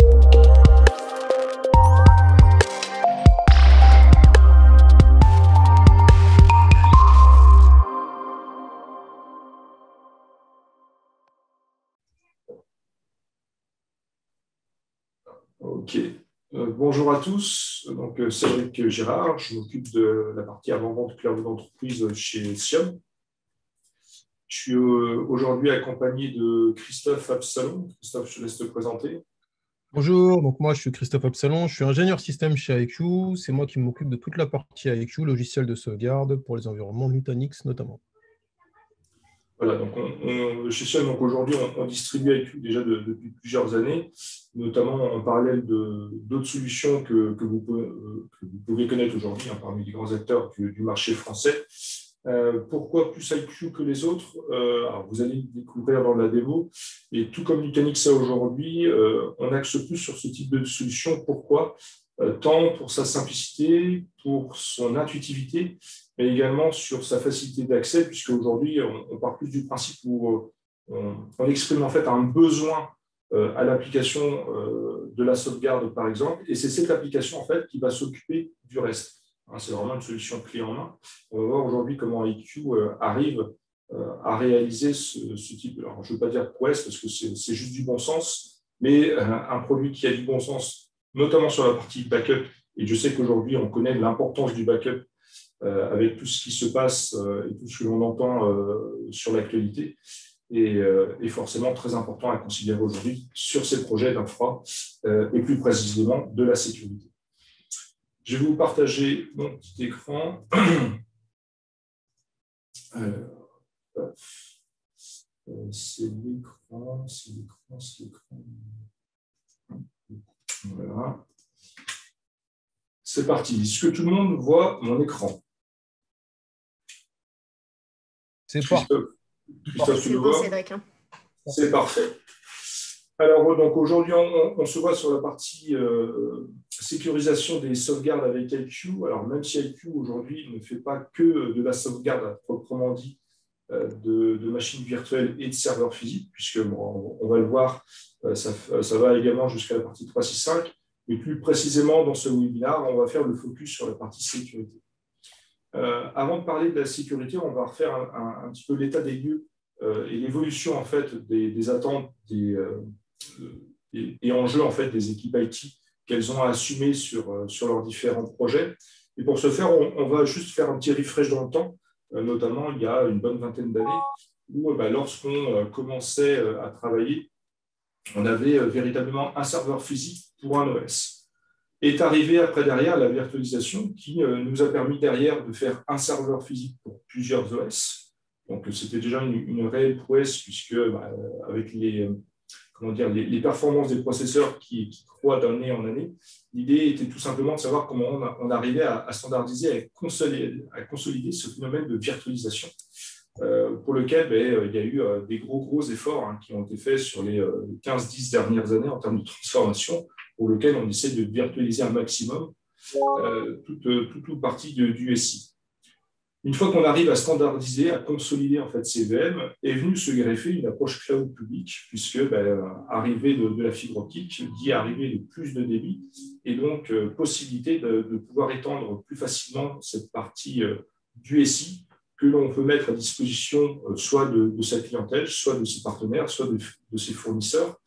Ok. Bonjour à tous. Donc, Cédric Girard, je m'occupe de la partie avant-vente cloud d'entreprise chez Siom. Je suis aujourd'hui accompagné de Christophe Absalon. Christophe, je te laisse te présenter. Bonjour, donc moi je suis Christophe Absalon, je suis ingénieur système chez IQ. C'est moi qui m'occupe de toute la partie IQ, logiciel de sauvegarde pour les environnements Nutanix notamment. Voilà, donc chez Siom, donc aujourd'hui, on distribue IQ déjà depuis plusieurs années, notamment en parallèle d'autres solutions que vous pouvez connaître aujourd'hui parmi les grands acteurs du marché français. Pourquoi plus IQ que les autres? Alors vous allez le découvrir dans la démo. Et tout comme Nutanix a aujourd'hui, on axe plus sur ce type de solution. Pourquoi? Tant pour sa simplicité, pour son intuitivité, mais également sur sa facilité d'accès, puisque aujourd'hui, on part plus du principe où on exprime en fait un besoin à l'application de la sauvegarde, par exemple, et c'est cette application en fait qui va s'occuper du reste. C'est vraiment une solution clé en main. On va voir aujourd'hui comment IQ arrive à réaliser ce type. Alors, je ne veux pas dire prouesse parce que c'est juste du bon sens, mais un produit qui a du bon sens, notamment sur la partie backup. Et je sais qu'aujourd'hui, on connaît l'importance du backup avec tout ce qui se passe et tout ce que l'on entend sur l'actualité. Et forcément très important à considérer aujourd'hui sur ces projets d'infra et plus précisément de la sécurité. Je vais vous partager mon petit écran. C'est l'écran. Voilà. C'est parti. Est-ce que tout le monde voit mon écran? C'est parti. Christophe, tu le bon, vois? Cédric. C'est parfait. Alors, donc aujourd'hui, on se voit sur la partie sécurisation des sauvegardes avec IQ. Alors, même si IQ aujourd'hui ne fait pas que de la sauvegarde à proprement dit de machines virtuelles et de serveurs physiques, puisque on va le voir, ça va également jusqu'à la partie 365, mais plus précisément dans ce webinaire, on va faire le focus sur la partie sécurité. Avant de parler de la sécurité, on va refaire un petit peu l'état des lieux et l'évolution en fait des attentes et enjeux en fait des équipes IT qu'elles ont à assumer sur leurs différents projets. Et pour ce faire, on va juste faire un petit refresh dans le temps, notamment il y a une bonne vingtaine d'années, où lorsqu'on commençait à travailler, on avait véritablement un serveur physique pour un OS. Est arrivé après derrière la virtualisation qui nous a permis derrière de faire un serveur physique pour plusieurs OS. Donc c'était déjà une réelle prouesse puisque avec les performances des processeurs qui croient d'année en année, l'idée était tout simplement de savoir comment on arrivait à standardiser, à consolider ce phénomène de virtualisation pour lequel il y a eu des gros efforts qui ont été faits sur les 15-10 dernières années en termes de transformation, pour lequel on essaie de virtualiser un maximum toute partie du SI. Une fois qu'on arrive à standardiser, à consolider en fait ces VM, est venue se greffer une approche cloud publique, puisque arrivée de la fibre optique dit arrivée de plus de débit, et donc possibilité de pouvoir étendre plus facilement cette partie du SI que l'on peut mettre à disposition soit de sa clientèle, soit de ses partenaires, soit de ses fournisseurs,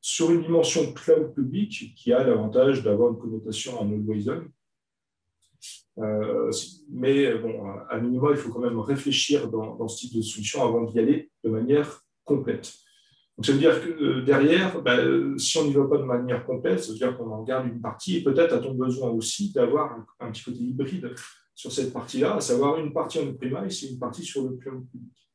sur une dimension cloud publique qui a l'avantage d'avoir une connotation en always on. Mais bon, à minima, il faut quand même réfléchir dans ce type de solution avant d'y aller de manière complète. Donc, ça veut dire que derrière, si on n'y va pas de manière complète, ça veut dire qu'on en garde une partie et peut-être a-t-on besoin aussi d'avoir un petit côté hybride sur cette partie-là, à savoir une partie en on-premise et une partie sur le cloud public.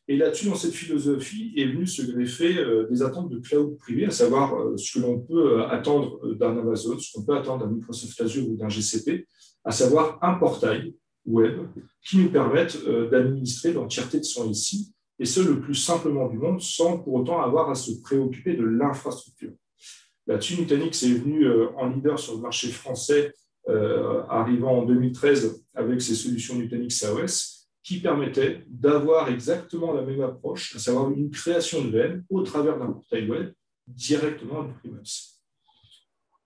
Et là-dessus, dans cette philosophie, est venu se greffer des attentes de cloud privé, à savoir ce que l'on peut attendre d'un Amazon, ce qu'on peut attendre d'un Microsoft Azure ou d'un GCP, à savoir un portail web qui nous permette d'administrer l'entièreté de son SI, et ce, le plus simplement du monde, sans pour autant avoir à se préoccuper de l'infrastructure. Là-dessus, Nutanix est venu en leader sur le marché français, arrivant en 2013 avec ses solutions Nutanix AOS, qui permettait d'avoir exactement la même approche, à savoir une création de VM au travers d'un portail web directement du premise.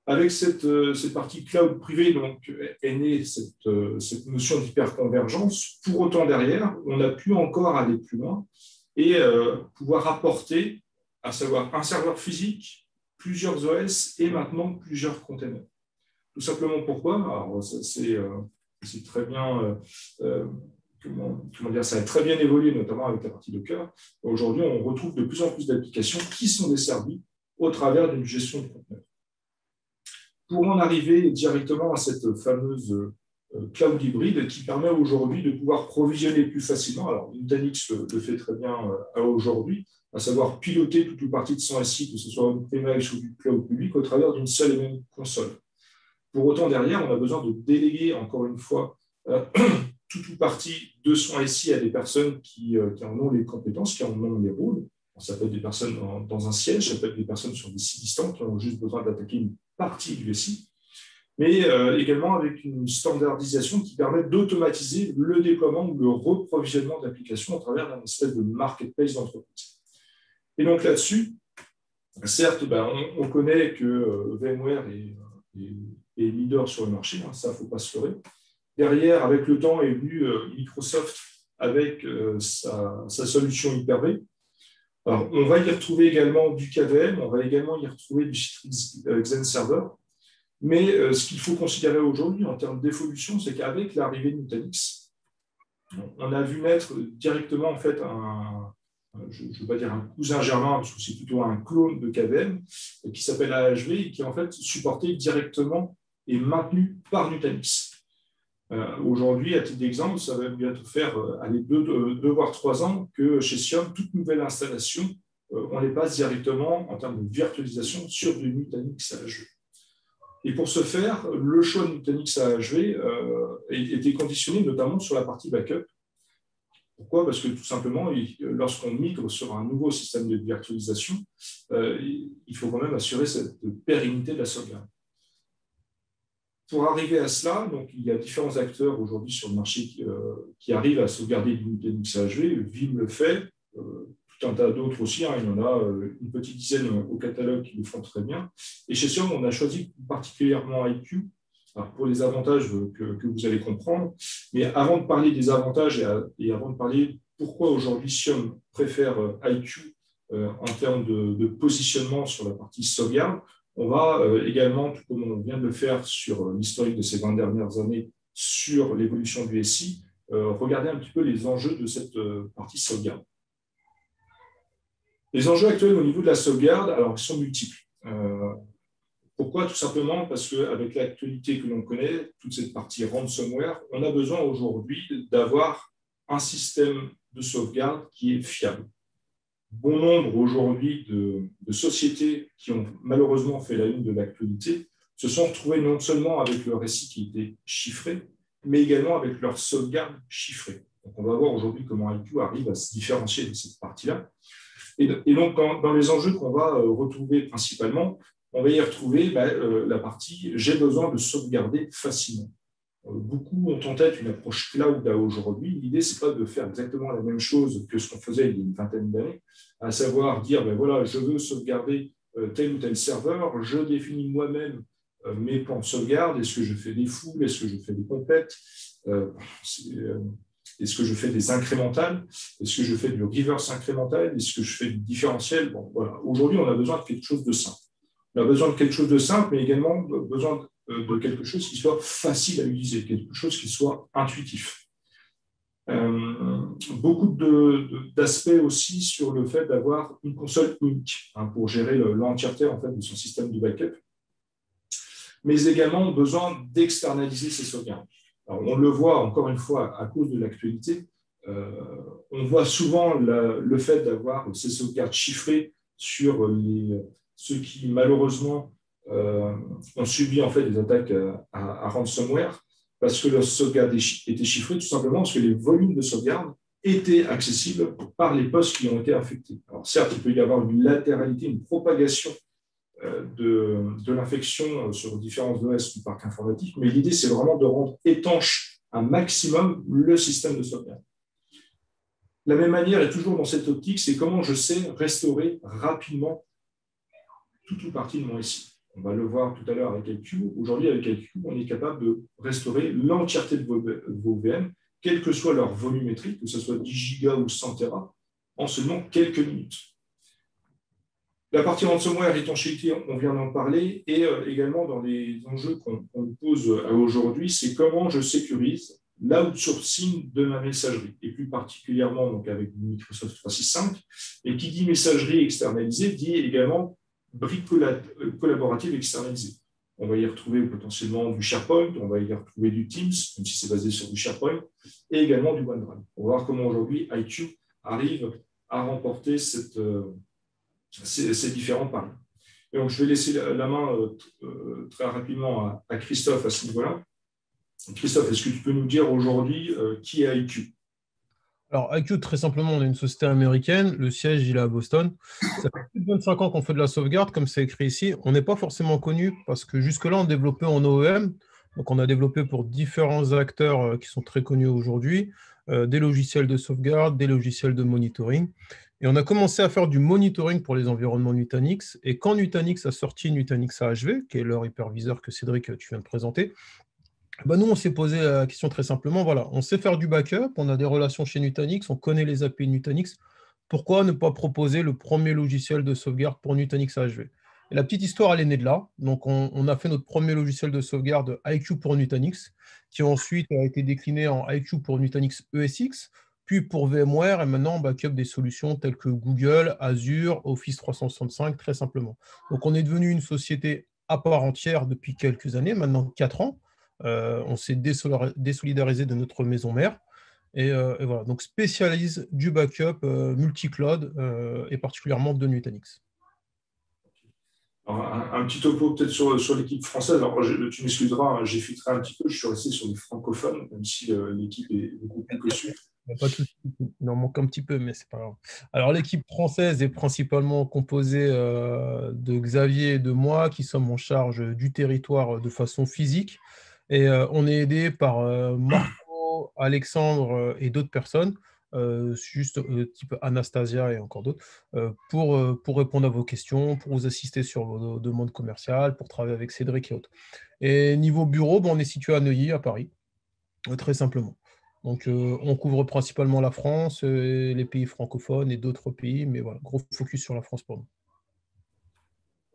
Avec cette partie cloud privée, donc, est née cette notion d'hyperconvergence. Pour autant, derrière, on a pu encore aller plus loin et pouvoir apporter, à savoir un serveur physique, plusieurs OS et maintenant plusieurs containers. Tout simplement pourquoi? Alors, c'est très bien, comment dire, ça a très bien évolué, notamment avec la partie Docker. Aujourd'hui, on retrouve de plus en plus d'applications qui sont desservies au travers d'une gestion de conteneurs. Pour en arriver directement à cette fameuse cloud hybride qui permet aujourd'hui de pouvoir provisionner plus facilement. Alors, Nutanix le fait très bien aujourd'hui, à savoir piloter toute une partie de son SI, que ce soit on-premise ou du cloud public, au travers d'une seule et même console. Pour autant, derrière, on a besoin de déléguer, encore une fois, toute une partie de son SI à des personnes qui en ont les compétences, qui en ont les rôles. Ça peut être des personnes dans un siège, ça peut être des personnes sur des sites distants qui ont juste besoin d'attaquer une partie du SI, mais également avec une standardisation qui permet d'automatiser le déploiement ou le reprovisionnement d'applications à travers une espèce de marketplace d'entreprise. Et donc là-dessus, certes, on connaît que VMware est leader sur le marché, hein, ça, il ne faut pas se leurrer. Derrière, avec le temps, est venu Microsoft avec sa solution Hyper-V. Alors, on va y retrouver également du KVM, on va également y retrouver du Citrix Xen Server. Mais ce qu'il faut considérer aujourd'hui en termes d'évolution, c'est qu'avec l'arrivée de Nutanix, on a vu naître directement en fait je ne veux pas dire un cousin germain, parce que c'est plutôt un clone de KVM, qui s'appelle AHV et qui est en fait supporté directement et maintenu par Nutanix. Aujourd'hui, à titre d'exemple, ça va bientôt faire 2 voire 3 ans que chez Siom, toute nouvelle installation, on les passe directement en termes de virtualisation sur du Nutanix AHV. Et pour ce faire, le choix de Nutanix AHV était conditionné notamment sur la partie backup. Pourquoi? Parce que tout simplement, lorsqu'on migre sur un nouveau système de virtualisation, il faut quand même assurer cette pérennité de la sauvegarde. Pour arriver à cela, donc, il y a différents acteurs aujourd'hui sur le marché qui arrivent à sauvegarder du Nutanix AHV. Vim le fait, tout un tas d'autres aussi, hein, il y en a une petite dizaine au catalogue qui le font très bien. Et chez Siom, on a choisi particulièrement IQ, alors pour les avantages que vous allez comprendre. Mais avant de parler des avantages et avant de parler pourquoi aujourd'hui Siom préfère IQ en termes de positionnement sur la partie sauvegarde, on va également, tout comme on vient de le faire sur l'historique de ces 20 dernières années, sur l'évolution du SI, regarder un petit peu les enjeux de cette partie sauvegarde. Les enjeux actuels au niveau de la sauvegarde, alors, ils sont multiples. Pourquoi? Tout simplement parce qu'avec l'actualité que l'on connaît, toute cette partie ransomware, on a besoin aujourd'hui d'avoir un système de sauvegarde qui est fiable. Bon nombre aujourd'hui de sociétés qui ont malheureusement fait la une de l'actualité se sont retrouvées non seulement avec leur SI qui était chiffré, mais également avec leur sauvegarde chiffrée. Donc on va voir aujourd'hui comment IQ arrive à se différencier de cette partie-là. Et donc dans les enjeux qu'on va retrouver principalement, on va y retrouver la partie « j'ai besoin de sauvegarder facilement ». Beaucoup ont en tête une approche cloud aujourd'hui. L'idée, ce n'est pas de faire exactement la même chose que ce qu'on faisait il y a une vingtaine d'années, à savoir dire, voilà, je veux sauvegarder tel ou tel serveur, je définis moi-même mes plans de sauvegarde, est-ce que je fais des foules, est-ce que je fais des completes, est-ce que je fais des incrémentales, est-ce que je fais du reverse incrémental, est-ce que je fais du différentiel. Bon, voilà. Aujourd'hui, on a besoin de quelque chose de simple. On a besoin de quelque chose de simple, mais également besoin de quelque chose qui soit facile à utiliser, quelque chose qui soit intuitif. Beaucoup d'aspects aussi sur le fait d'avoir une console unique pour gérer l'entièreté en fait, de son système de backup, mais également besoin d'externaliser ses sauvegardes. Alors, on le voit encore une fois à cause de l'actualité, on voit souvent le fait d'avoir ces sauvegardes chiffrées sur ceux qui malheureusement ont subi en fait des attaques à ransomware parce que leur sauvegarde était chiffrée tout simplement parce que les volumes de sauvegarde étaient accessibles par les postes qui ont été infectés. Alors certes, il peut y avoir une latéralité, une propagation de l'infection sur différents OS du parc informatique, mais l'idée c'est vraiment de rendre étanche un maximum le système de sauvegarde. De la même manière, et toujours dans cette optique, c'est comment je sais restaurer rapidement toute ou partie de mon SI. On va le voir tout à l'heure avec IQ. Aujourd'hui, avec IQ, on est capable de restaurer l'entièreté de vos VM, quel que soit leur volumétrie, que ce soit 10 gigas ou 100 Tera, en seulement quelques minutes. La partie ransomware, étanchéité, on vient d'en parler, et également dans les enjeux qu'on nous pose aujourd'hui, c'est comment je sécurise l'outsourcing de ma messagerie, et plus particulièrement donc, avec Microsoft 365. Et qui dit messagerie externalisée dit également briques collaboratives externalisées. On va y retrouver potentiellement du SharePoint, on va y retrouver du Teams, même si c'est basé sur du SharePoint, et également du OneDrive. On va voir comment aujourd'hui IQ arrive à remporter ces différents paris. Et donc, je vais laisser la main très rapidement à Christophe à ce niveau-là. Christophe, est-ce que tu peux nous dire aujourd'hui qui est IQ? Alors, IQ, très simplement, on est une société américaine. Le siège, il est à Boston. Ça fait plus de 25 ans qu'on fait de la sauvegarde, comme c'est écrit ici. On n'est pas forcément connu parce que jusque-là, on développait en OEM. Donc, on a développé pour différents acteurs qui sont très connus aujourd'hui, des logiciels de sauvegarde, des logiciels de monitoring. Et on a commencé à faire du monitoring pour les environnements Nutanix. Et quand Nutanix a sorti Nutanix AHV, qui est leur hyperviseur que Cédric, tu viens de présenter, bah nous, on s'est posé la question très simplement, voilà, on sait faire du backup, on a des relations chez Nutanix, on connaît les API de Nutanix, pourquoi ne pas proposer le premier logiciel de sauvegarde pour Nutanix AHV? Et la petite histoire, elle est née de là. Donc, on a fait notre premier logiciel de sauvegarde IQ pour Nutanix, qui ensuite a été décliné en IQ pour Nutanix ESX, puis pour VMware, et maintenant, on backup des solutions telles que Google, Azure, Office 365, très simplement. Donc, on est devenu une société à part entière depuis quelques années, maintenant 4 ans. On s'est désolidarisé de notre maison mère. Et voilà, donc spécialise du backup multi-cloud et particulièrement de Nutanix. Alors, un petit topo peut-être sur l'équipe française. Alors, tu m'excuseras, hein, j'ai filtré un petit peu, je suis resté sur les francophones, même si l'équipe est beaucoup plus cossue. Il n'y a pas de souci. Il en manque un petit peu, mais c'est pas grave. Alors, l'équipe française est principalement composée de Xavier et de moi, qui sommes en charge du territoire de façon physique. Et on est aidé par Marco, Alexandre et d'autres personnes, juste type Anastasia et encore d'autres, pour répondre à vos questions, pour vous assister sur vos demandes commerciales, pour travailler avec Cédric et autres. Et niveau bureau, on est situé à Neuilly, à Paris, très simplement. Donc, on couvre principalement la France, les pays francophones et d'autres pays, mais voilà, gros focus sur la France pour nous.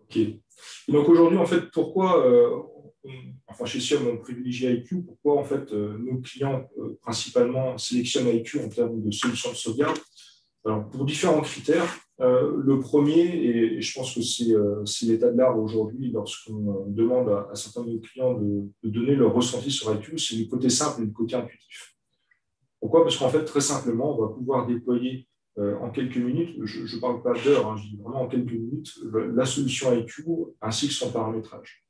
Ok. Et donc aujourd'hui, en fait, pourquoi, enfin chez Siom, on privilégie IQ, pourquoi en fait nos clients principalement sélectionnent IQ en termes de solutions de sauvegarde? Alors, pour différents critères. Le premier, et je pense que c'est l'état de l'art aujourd'hui lorsqu'on demande à certains de nos clients de donner leur ressenti sur IQ, c'est le côté simple et le côté intuitif. Pourquoi? Parce qu'en fait, très simplement, on va pouvoir déployer en quelques minutes, je ne parle pas d'heures, hein, je dis vraiment en quelques minutes, la solution IQ ainsi que son paramétrage.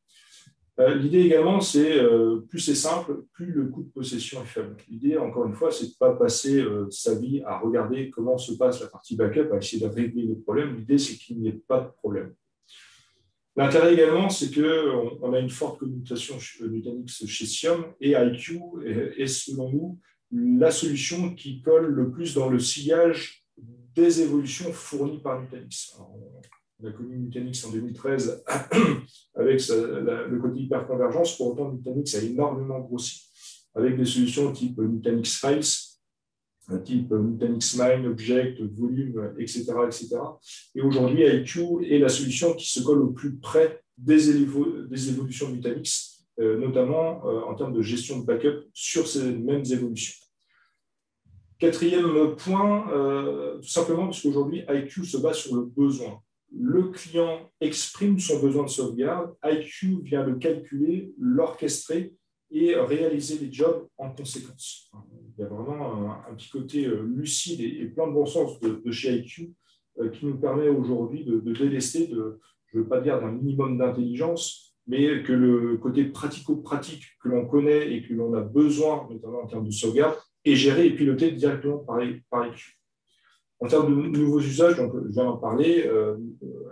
L'idée également, c'est plus c'est simple, plus le coût de possession est faible. L'idée, encore une fois, c'est de ne pas passer sa vie à regarder comment se passe la partie backup, à essayer de régler les problèmes. L'idée, c'est qu'il n'y ait pas de problème. L'intérêt également, c'est qu'on a une forte commutation Nutanix chez Siom et IQ est, selon nous, la solution qui colle le plus dans le sillage des évolutions fournies par Nutanix. Alors, on a connu Nutanix en 2013 avec le côté hyperconvergence. Pour autant, Nutanix a énormément grossi avec des solutions type Nutanix Files, type Nutanix Mine, Object, Volume, etc., etc. Et aujourd'hui, IQ est la solution qui se colle au plus près des évolutions de Nutanix, notamment en termes de gestion de backup sur ces mêmes évolutions. Quatrième point, tout simplement parce qu'aujourd'hui, IQ se base sur le besoin. Le client exprime son besoin de sauvegarde, IQ vient le calculer, l'orchestrer et réaliser les jobs en conséquence. Il y a vraiment un petit côté lucide et plein de bon sens de chez IQ qui nous permet aujourd'hui de délester, je ne veux pas dire d'un minimum d'intelligence, mais que le côté pratico-pratique que l'on connaît et que l'on a besoin, notamment en termes de sauvegarde, est géré et piloté directement par IQ. En termes de nouveaux usages, donc, je viens d'en parler,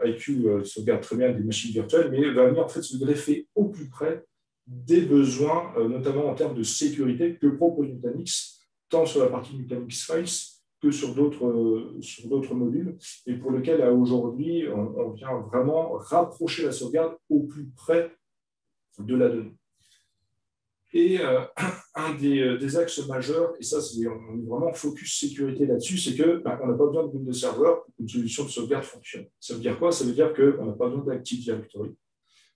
IQ sauvegarde très bien des machines virtuelles, mais va venir en fait se greffer au plus près des besoins, notamment en termes de sécurité, que propose Nutanix, tant sur la partie Nutanix Files que sur d'autres modules, et pour lequel, aujourd'hui, on vient vraiment rapprocher la sauvegarde au plus près de la donnée. Et un des axes majeurs, et ça, on est vraiment focus sécurité là-dessus, c'est qu'on n'a pas besoin de Windows Server pour qu'une solution de sauvegarde fonctionne. Ça veut dire quoi? Ça veut dire qu'on n'a pas besoin d'Active Directory.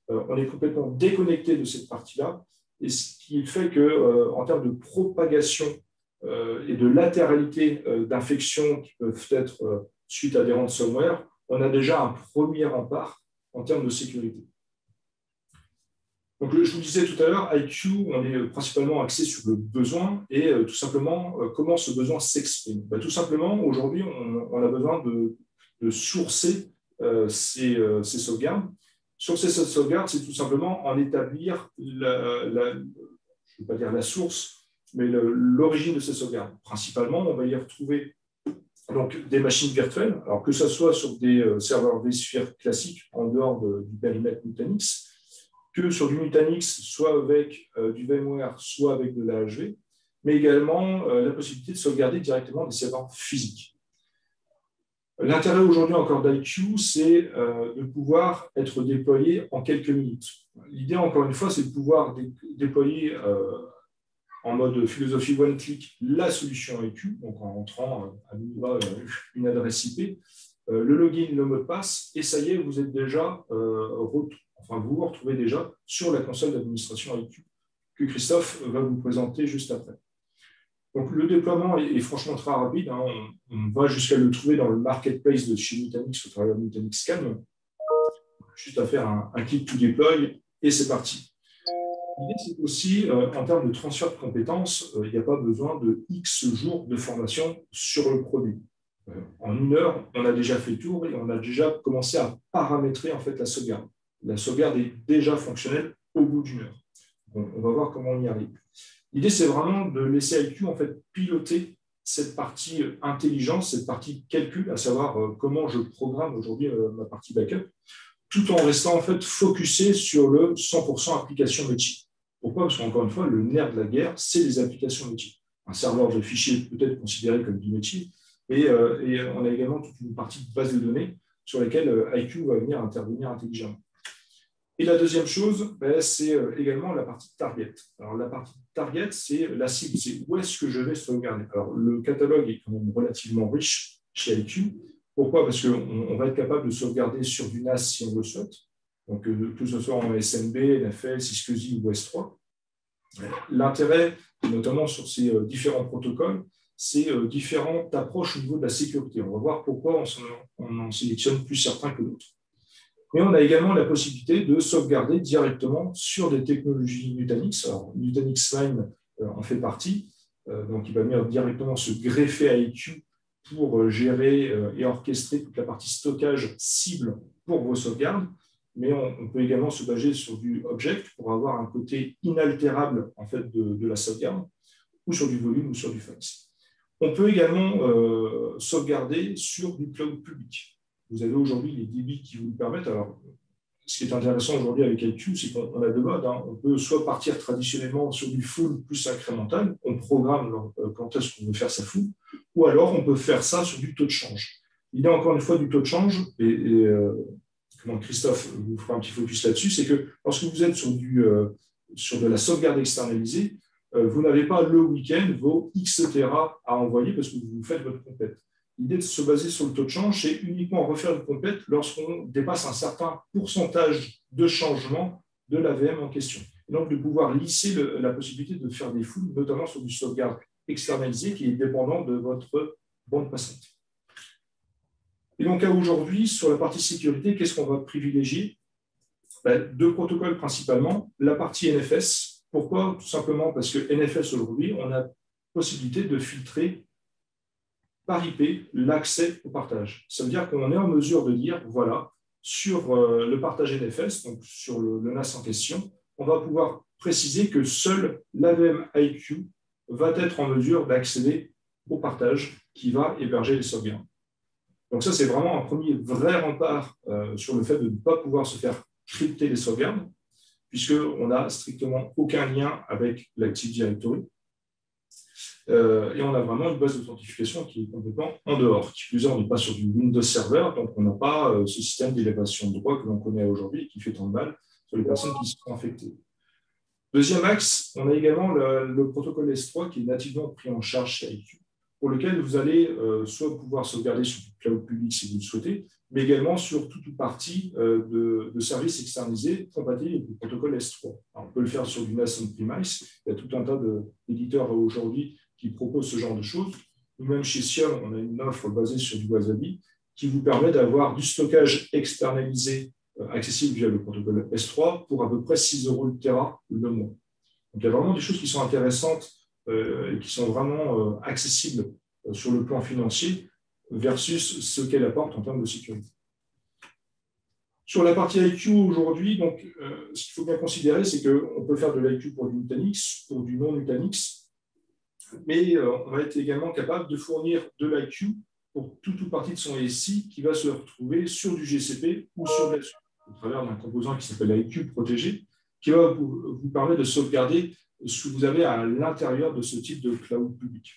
On est complètement déconnecté de cette partie-là, et ce qui fait qu'en termes de propagation et de latéralité d'infections qui peuvent être suite à des ransomware, on a déjà un premier rempart en termes de sécurité. Donc, je vous disais tout à l'heure, IQ, on est principalement axé sur le besoin et tout simplement comment ce besoin s'exprime. Tout simplement, aujourd'hui, on a besoin de sourcer ces sauvegardes. Sourcer cette sauvegarde, c'est tout simplement en établir, je ne vais pas dire la source, mais l'origine de ces sauvegardes. Principalement, on va y retrouver donc, des machines virtuelles, alors que ce soit sur des serveurs vSphere classiques en dehors du périmètre Nutanix, que sur du Nutanix, soit avec du VMware, soit avec de l'AHV, mais également la possibilité de sauvegarder directement des serveurs physiques. L'intérêt aujourd'hui encore d'IQ, c'est de pouvoir être déployé en quelques minutes. L'idée, encore une fois, c'est de pouvoir déployer en mode philosophie one-click la solution IQ, donc en entrant à minima une adresse IP, le login, le mot de passe, et ça y est, vous êtes déjà vous vous retrouvez déjà sur la console d'administration IQ que Christophe va vous présenter juste après. Donc, le déploiement est franchement très rapide. Hein. On va jusqu'à le trouver dans le marketplace de chez Nutanix au travers de Nutanix Calm. Juste à faire un click to deploy et c'est parti. L'idée, c'est aussi, en termes de transfert de compétences, il n'y a pas besoin de X jours de formation sur le produit. En 1 heure, on a déjà fait le tour et on a déjà commencé à paramétrer en fait, la sauvegarde. La sauvegarde est déjà fonctionnelle au bout d'1 heure. Donc, on va voir comment on y arrive. L'idée, c'est vraiment de laisser IQ en fait, piloter cette partie intelligence, cette partie calcul, à savoir comment je programme aujourd'hui ma partie backup, tout en restant en fait, focusé sur le 100% application métier. Pourquoi? Parce qu'encore une fois, le nerf de la guerre, c'est les applications métiers. Un serveur de fichiers peut être considéré comme du métier, et on a également toute une partie de base de données sur lesquelles IQ va venir intervenir intelligemment. Et la deuxième chose, c'est également la partie target. Alors, la partie target, c'est la cible, c'est où est-ce que je vais sauvegarder. Alors, le catalogue est quand même relativement riche chez IQ. Pourquoi? Parce qu'on va être capable de sauvegarder sur du NAS si on le souhaite, donc que ce soit en SMB, NFL, Cisco ou S3. L'intérêt, notamment sur ces différents protocoles, c'est différentes approches au niveau de la sécurité. On va voir pourquoi on en sélectionne plus certains que d'autres. Mais on a également la possibilité de sauvegarder directement sur des technologies Nutanix. Alors, Nutanix Mine en fait partie, donc il va venir directement se greffer à IQ pour gérer et orchestrer toute la partie stockage cible pour vos sauvegardes. Mais on peut également se baser sur du object pour avoir un côté inaltérable en fait, de la sauvegarde, ou sur du volume ou sur du files. On peut également sauvegarder sur du cloud public. Vous avez aujourd'hui les débits qui vous le permettent. Alors, ce qui est intéressant aujourd'hui avec IQ, c'est qu'on a deux modes. Hein. On peut soit partir traditionnellement sur du full plus incrémental, on programme quand est-ce qu'on veut faire sa full, ou alors on peut faire ça sur du taux de change. L'idée, encore une fois, du taux de change, Christophe vous fera un petit focus là-dessus, c'est que lorsque vous êtes sur de la sauvegarde externalisée, vous n'avez pas le week-end vos X Tera à envoyer parce que vous faites votre complète. L'idée de se baser sur le taux de change, c'est uniquement refaire une complète lorsqu'on dépasse un certain pourcentage de changement de la VM en question. Et donc, de pouvoir lisser la possibilité de faire des fouilles, notamment sur du sauvegarde externalisé qui est dépendant de votre bande passante. Et donc, à aujourd'hui, sur la partie sécurité, qu'est-ce qu'on va privilégier? Deux protocoles principalement. La partie NFS. Pourquoi? Tout simplement parce que NFS, aujourd'hui, on a la possibilité de filtrer par IP l'accès au partage. Ça veut dire qu'on est en mesure de dire, voilà, sur le partage NFS, donc sur le NAS en question, on va pouvoir préciser que seul l'AVM IQ va être en mesure d'accéder au partage qui va héberger les sauvegardes. Donc ça, c'est vraiment un premier vrai rempart sur le fait de ne pas pouvoir se faire crypter les sauvegardes, puisqu'on n'a strictement aucun lien avec l'Active Directory. Et on a vraiment une base d'authentification qui est complètement en dehors. Qui plus est, on n'est pas sur du Windows Server, donc on n'a pas ce système d'élévation de droit que l'on connaît aujourd'hui et qui fait tant de mal sur les personnes qui sont infectées. Deuxième axe, on a également le protocole S3 qui est nativement pris en charge chez IQ, pour lequel vous allez soit pouvoir sauvegarder sur du cloud public si vous le souhaitez, mais également sur toute ou partie de services externalisés compatibles avec le protocole S3. Alors, on peut le faire sur du NAS on-premise. Il y a tout un tas d'éditeurs aujourd'hui qui proposent ce genre de choses. Nous-mêmes, chez Sion, on a une offre basée sur du Wasabi qui vous permet d'avoir du stockage externalisé accessible via le protocole S3 pour à peu près 6 € le Tera le mois. Donc, il y a vraiment des choses qui sont intéressantes et qui sont vraiment accessibles sur le plan financier versus ce qu'elle apporte en termes de sécurité. Sur la partie IQ aujourd'hui, donc, ce qu'il faut bien considérer, c'est qu'on peut faire de l'IQ pour du Nutanix, pour du non-Nutanix, mais on va être également capable de fournir de l'IQ pour toute ou partie de son SI qui va se retrouver sur du GCP ou sur de l'Azure, au travers d'un composant qui s'appelle IQ protégé, qui va vous permettre de sauvegarder ce que vous avez à l'intérieur de ce type de cloud public.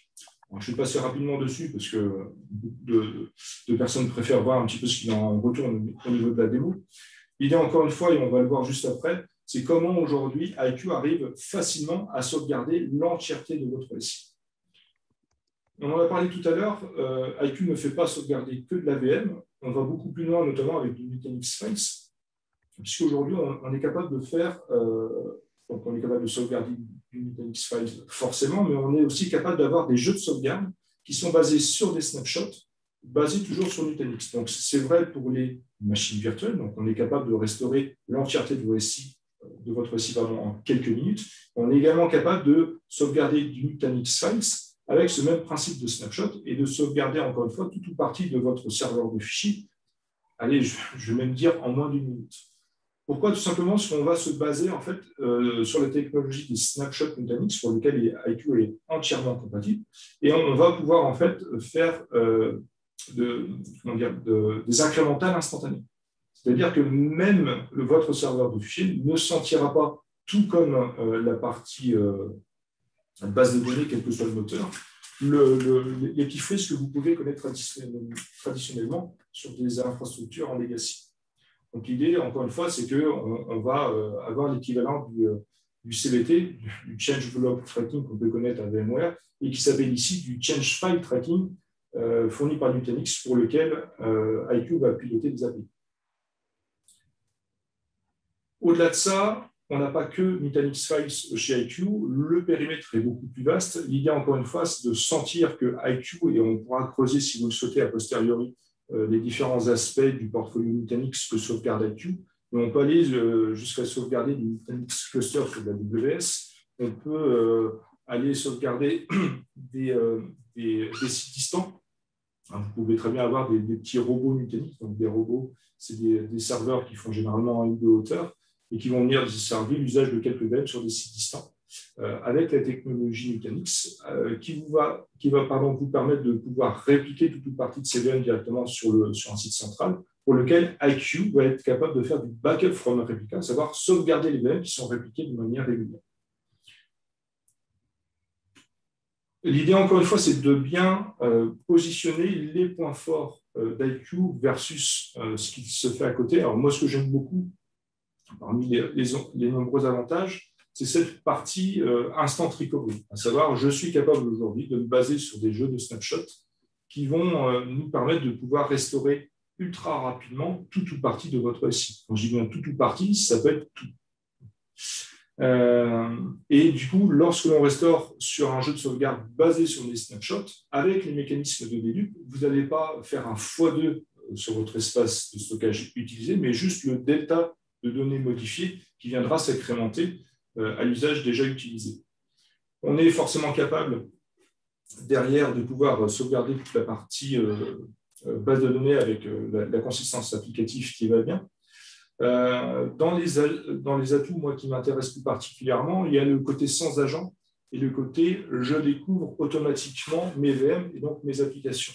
Alors, je vais passer rapidement dessus parce que beaucoup de personnes préfèrent voir un petit peu ce qu'il en retourne au niveau de la démo. L'idée, encore une fois, et on va le voir juste après, c'est comment aujourd'hui IQ arrive facilement à sauvegarder l'entièreté de votre SI. On en a parlé tout à l'heure, IQ ne fait pas sauvegarder que de la VM, on va beaucoup plus loin, notamment avec du Nutanix Files, puisqu'aujourd'hui, on est capable de faire, donc on est capable de sauvegarder du Nutanix Files forcément, mais on est aussi capable d'avoir des jeux de sauvegarde qui sont basés sur des snapshots, basés toujours sur Nutanix. Donc c'est vrai pour les machines virtuelles, donc on est capable de restaurer l'entièreté de votre SI en quelques minutes. On est également capable de sauvegarder du Nutanix Files avec ce même principe de snapshot et de sauvegarder encore une fois toute ou partie de votre serveur de fichiers. Allez, je vais même dire en moins d'une minute. Pourquoi? Tout simplement parce qu'on va se baser en fait sur la technologie des snapshots Nutanix pour lesquels IQ est entièrement compatible et on va pouvoir en fait faire des incrémentales instantanées. C'est-à-dire que même votre serveur de fichiers ne sentira pas tout comme la partie base de données, quel que soit le moteur, les petits frises que vous pouvez connaître traditionnellement sur des infrastructures en legacy. Donc l'idée, encore une fois, c'est qu'on va avoir l'équivalent du CVT, du Change Log Tracking qu'on peut connaître à VMware, et qui s'appelle ici du Change File Tracking fourni par Nutanix, pour lequel IQ va piloter des API. Au-delà de ça, on n'a pas que Nutanix Files chez IQ, le périmètre est beaucoup plus vaste. L'idée, encore une fois, c'est de sentir que IQ, et on pourra creuser si vous le souhaitez a posteriori, les différents aspects du portfolio Nutanix que sauvegarde IQ. Mais on peut aller jusqu'à sauvegarder du Nutanix Cluster sur de la AWS. On peut aller sauvegarder des sites distants. Vous pouvez très bien avoir des petits robots Nutanix. Donc des robots, c'est des serveurs qui font généralement un de hauteur et qui vont venir servir l'usage de quelques VM sur des sites distants. Avec la technologie Nutanix qui va vous permettre de pouvoir répliquer toute ou partie de ces VM directement sur un site central, pour lequel IQ va être capable de faire du backup from a replica, à savoir sauvegarder les VM qui sont répliqués de manière régulière. L'idée, encore une fois, c'est de bien positionner les points forts d'IQ versus ce qui se fait à côté. Alors moi, ce que j'aime beaucoup, parmi les nombreux avantages, c'est cette partie instant recovery, à savoir, je suis capable aujourd'hui de me baser sur des jeux de snapshot qui vont nous permettre de pouvoir restaurer ultra rapidement toute ou partie de votre SI. Quand je dis bien toute ou partie, ça peut être tout. Et du coup, lorsque l'on restaure sur un jeu de sauvegarde basé sur des snapshots, avec les mécanismes de dédupe, vous n'allez pas faire un x2 sur votre espace de stockage utilisé, mais juste le delta de données modifiées qui viendra s'incrémenter à l'usage déjà utilisé. On est forcément capable, derrière, de pouvoir sauvegarder toute la partie base de données avec la consistance applicative qui va bien. Dans les atouts, moi, qui m'intéressent plus particulièrement, il y a le côté sans agent et le côté je découvre automatiquement mes VM et donc mes applications.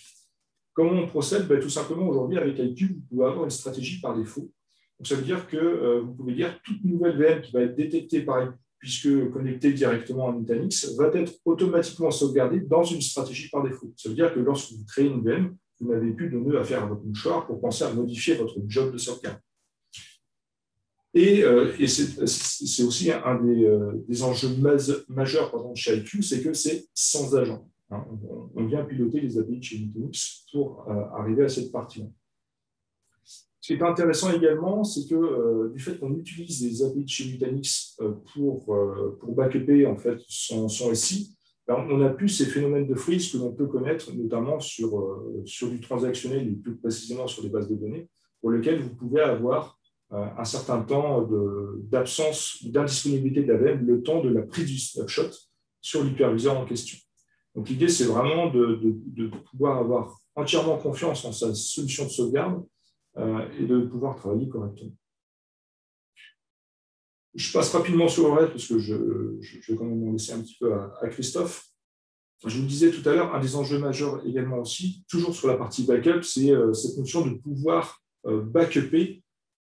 Comment on procède? Tout simplement, aujourd'hui, avec IQ, vous pouvez avoir une stratégie par défaut. Donc, ça veut dire que vous pouvez dire toute nouvelle VM qui va être détectée par IQ puisque connecté directement à Nutanix, va être automatiquement sauvegardé dans une stratégie par défaut. Ça veut dire que lorsque vous créez une VM, vous n'avez plus de nœud à faire à votre mouchoir pour penser à modifier votre job de sauvegarde. Et c'est aussi un des enjeux majeurs chez IQ, c'est que c'est sans agent. Hein. On vient piloter les API de chez Nutanix pour arriver à cette partie-là. Ce qui est intéressant également, c'est que du fait qu'on utilise les API de chez Nutanix pour backuper en fait, son SI, on n'a plus ces phénomènes de freeze que l'on peut connaître, notamment sur du transactionnel et plus précisément sur des bases de données, pour lesquelles vous pouvez avoir un certain temps d'absence ou d'indisponibilité de la VM, le temps de la prise du snapshot sur l'hyperviseur en question. Donc l'idée, c'est vraiment de pouvoir avoir entièrement confiance en sa solution de sauvegarde et de pouvoir travailler correctement. Je passe rapidement sur le reste parce que je vais quand même en laisser un petit peu à Christophe. Je vous le disais tout à l'heure, un des enjeux majeurs également aussi, toujours sur la partie backup, c'est cette notion de pouvoir backuper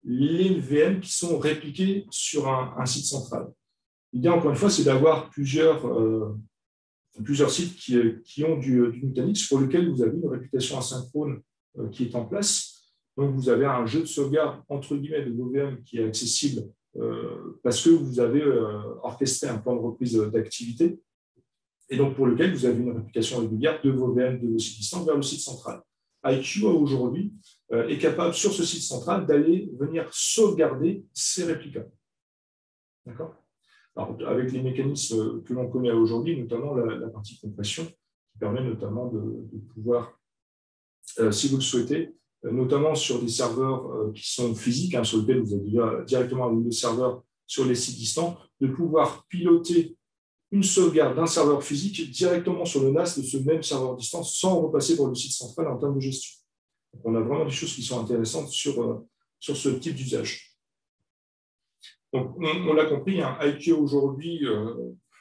les VM qui sont répliquées sur un site central. L'idée, encore une fois, c'est d'avoir plusieurs sites qui ont du Nutanix pour lequel vous avez une réplication asynchrone qui est en place. Donc, vous avez un jeu de sauvegarde, entre guillemets, de vos VM qui est accessible parce que vous avez orchestré un plan de reprise d'activité et donc pour lequel vous avez une réplication régulière de vos VM, de vos sites distants vers le site central. IQ, aujourd'hui, est capable, sur ce site central, d'aller venir sauvegarder ces réplicas. D'accord ? Alors, avec les mécanismes que l'on connaît aujourd'hui, notamment la partie compression, qui permet notamment de pouvoir, si vous le souhaitez, notamment sur des serveurs qui sont physiques, hein, sur lesquels vous avez directement le serveur sur les sites distants, de pouvoir piloter une sauvegarde d'un serveur physique directement sur le NAS de ce même serveur distant sans repasser par le site central en termes de gestion. Donc, on a vraiment des choses qui sont intéressantes sur ce type d'usage. Donc, on l'a compris, hein, IQ aujourd'hui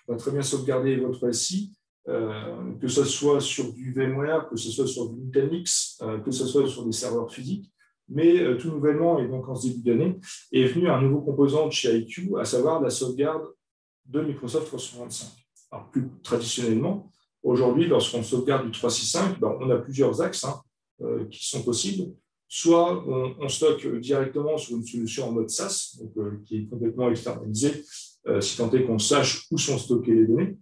va très bien sauvegarder votre SI, que ce soit sur du VMware, que ce soit sur du Nutanix, que ce soit sur des serveurs physiques. Mais tout nouvellement, et donc en ce début d'année, est venu un nouveau composant de chez IQ, à savoir la sauvegarde de Microsoft 365. Alors, plus traditionnellement, aujourd'hui, lorsqu'on sauvegarde du 365, on a plusieurs axes qui sont possibles. Soit on stocke directement sur une solution en mode SaaS, donc, qui est complètement externalisée, si tant est qu'on sache où sont stockées les données.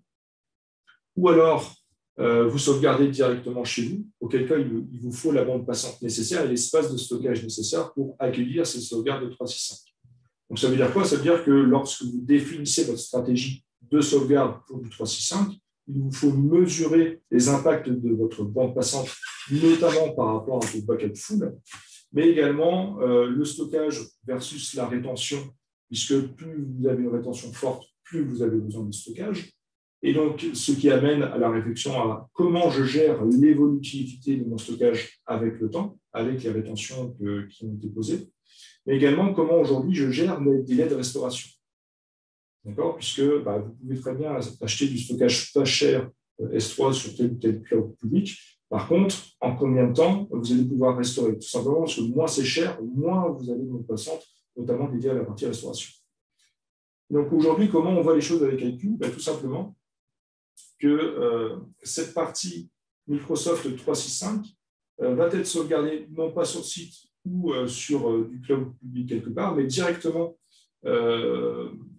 Ou alors, vous sauvegardez directement chez vous, auquel cas il vous faut la bande passante nécessaire et l'espace de stockage nécessaire pour accueillir ces sauvegardes de 365. Donc, ça veut dire quoi? Ça veut dire que lorsque vous définissez votre stratégie de sauvegarde pour du 365, il vous faut mesurer les impacts de votre bande passante, notamment par rapport à votre backup full, mais également le stockage versus la rétention, puisque plus vous avez une rétention forte, plus vous avez besoin de stockage. Et donc, ce qui amène à la réflexion à comment je gère l'évolutivité de mon stockage avec le temps, avec les rétentions qui ont été posées, mais également comment aujourd'hui je gère mes délais de restauration. D'accord ? Puisque vous pouvez très bien acheter du stockage pas cher S3 sur tel ou tel cloud public. Par contre, en combien de temps vous allez pouvoir restaurer? Tout simplement parce que moins c'est cher, moins vous avez de bande passante, notamment dédiée à la partie restauration. Donc aujourd'hui, comment on voit les choses avec IQ? Tout simplement que cette partie Microsoft 365 va être sauvegardée non pas sur le site ou sur du cloud public quelque part, mais directement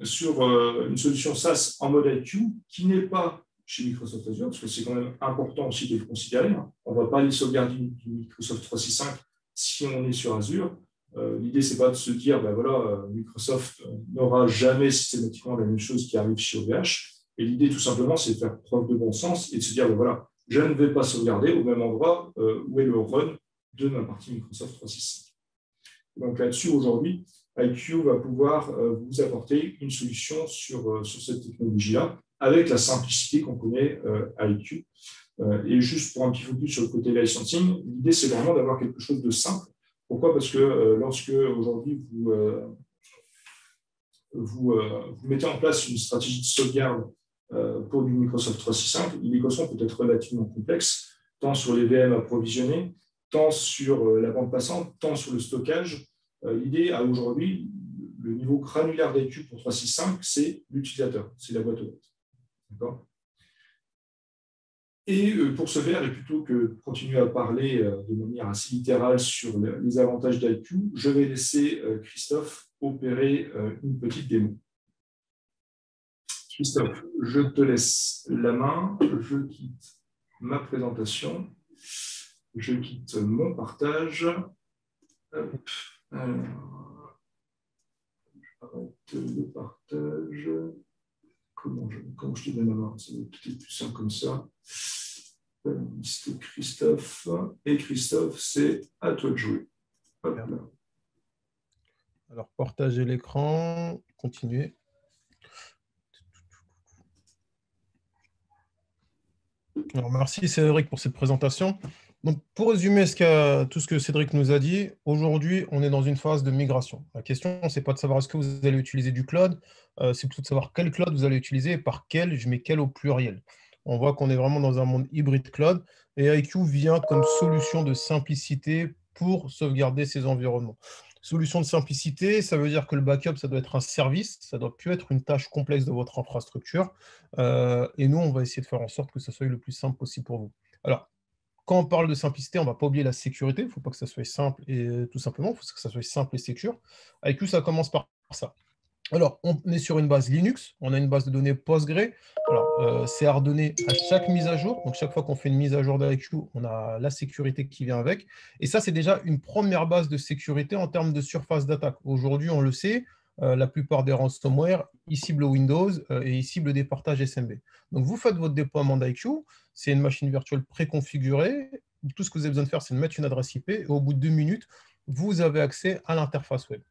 sur une solution SaaS en mode IQ qui n'est pas chez Microsoft Azure, parce que c'est quand même important aussi de le considérer. On ne va pas aller sauvegarder du Microsoft 365 si on est sur Azure. L'idée, ce n'est pas de se dire, Microsoft n'aura jamais systématiquement la même chose qui arrive chez OVH. Et l'idée, tout simplement, c'est de faire preuve de bon sens et de se dire, je ne vais pas sauvegarder au même endroit où est le run de ma partie Microsoft 365. Donc là-dessus, aujourd'hui, IQ va pouvoir vous apporter une solution sur cette technologie-là, avec la simplicité qu'on connaît à IQ. Et juste pour un petit focus sur le côté licensing, l'idée, c'est vraiment d'avoir quelque chose de simple. Pourquoi? Parce que lorsque aujourd'hui vous mettez en place une stratégie de sauvegarde pour du Microsoft 365, l'équation peut être relativement complexe, tant sur les VM approvisionnés, tant sur la bande passante, tant sur le stockage. L'idée, aujourd'hui, le niveau granulaire d'IQ pour 365, c'est l'utilisateur, c'est la boîte aux lettres. D'accord ? Et pour ce faire, et plutôt que de continuer à parler de manière assez littérale sur les avantages d'IQ, je vais laisser Christophe opérer une petite démo. Christophe, je te laisse la main, je quitte ma présentation, je quitte mon partage. Hop. Alors, j'arrête le partage. Comment je te donne la main? C'est peut-être plus simple comme ça. C'était Christophe. Et Christophe, c'est à toi de jouer. Hop là. Alors, partager l'écran, continuer. Alors, merci Cédric pour cette présentation. Donc, pour résumer tout ce que Cédric nous a dit, aujourd'hui, on est dans une phase de migration. La question, ce n'est pas de savoir est-ce que vous allez utiliser du cloud, c'est plutôt de savoir quel cloud vous allez utiliser et par quel, je mets quel au pluriel. On voit qu'on est vraiment dans un monde hybride cloud et IQ vient comme solution de simplicité pour sauvegarder ces environnements. Solution de simplicité, ça veut dire que le backup, ça doit être un service, ça ne doit plus être une tâche complexe de votre infrastructure. Et nous, on va essayer de faire en sorte que ça soit le plus simple possible pour vous. Alors, quand on parle de simplicité, on ne va pas oublier la sécurité. Il ne faut pas que ça soit simple et tout simplement, il faut que ça soit simple et sécure. IQ, ça commence par ça. Alors, on est sur une base Linux, on a une base de données Postgre. Alors, c'est ordonné à chaque mise à jour. Donc, chaque fois qu'on fait une mise à jour d'IQ, on a la sécurité qui vient avec. Et ça, c'est déjà une première base de sécurité en termes de surface d'attaque. Aujourd'hui, on le sait, la plupart des ransomware, ils ciblent Windows et ils ciblent des partages SMB. Donc, vous faites votre déploiement d'IQ, c'est une machine virtuelle préconfigurée. Tout ce que vous avez besoin de faire, c'est de mettre une adresse IP et au bout de 2 minutes, vous avez accès à l'interface web.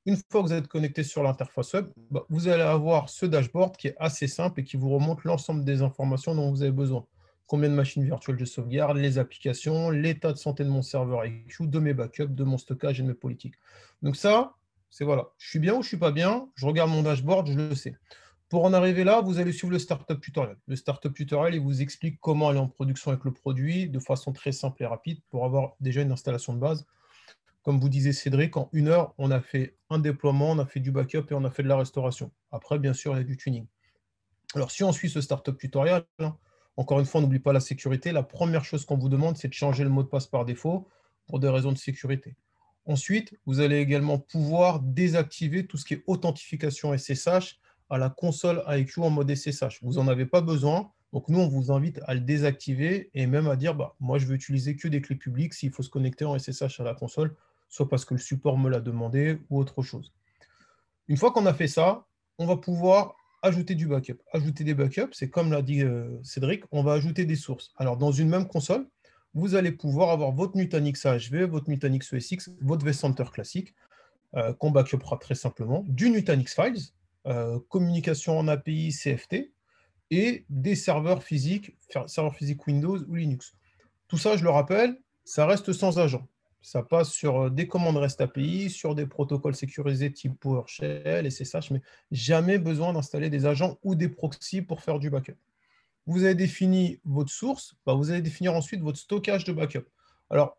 Une fois que vous êtes connecté sur l'interface web, vous allez avoir ce dashboard qui est assez simple et qui vous remonte l'ensemble des informations dont vous avez besoin. Combien de machines virtuelles je sauvegarde, les applications, l'état de santé de mon serveur IQ, de mes backups, de mon stockage et de mes politiques. Donc ça, c'est voilà, je suis bien ou je ne suis pas bien, je regarde mon dashboard, je le sais. Pour en arriver là, vous allez suivre le Startup Tutorial. Le Startup Tutorial, il vous explique comment aller en production avec le produit de façon très simple et rapide pour avoir déjà une installation de base. Comme vous disiez Cédric, en 1 heure, on a fait un déploiement, on a fait du backup et on a fait de la restauration. Après, bien sûr, il y a du tuning. Alors, si on suit ce Startup Tutorial, encore une fois, on n'oublie pas la sécurité. La première chose qu'on vous demande, c'est de changer le mot de passe par défaut pour des raisons de sécurité. Ensuite, vous allez également pouvoir désactiver tout ce qui est authentification SSH à la console IQ en mode SSH. Vous n'en avez pas besoin. Donc, nous, on vous invite à le désactiver et même à dire, moi, je veux utiliser que des clés publiques s'il faut se connecter en SSH à la console, soit parce que le support me l'a demandé ou autre chose. Une fois qu'on a fait ça, on va pouvoir ajouter du backup. Ajouter des backups, c'est comme l'a dit Cédric, on va ajouter des sources. Alors, dans une même console, vous allez pouvoir avoir votre Nutanix AHV, votre Nutanix ESX, votre vCenter classique, qu'on backupera très simplement, du Nutanix Files, communication en API CFT, et des serveurs physiques Windows ou Linux. Tout ça, je le rappelle, ça reste sans agent. Ça passe sur des commandes REST API, sur des protocoles sécurisés type PowerShell, SSH, mais jamais besoin d'installer des agents ou des proxys pour faire du backup. Vous avez défini votre source, vous allez définir ensuite votre stockage de backup. Alors,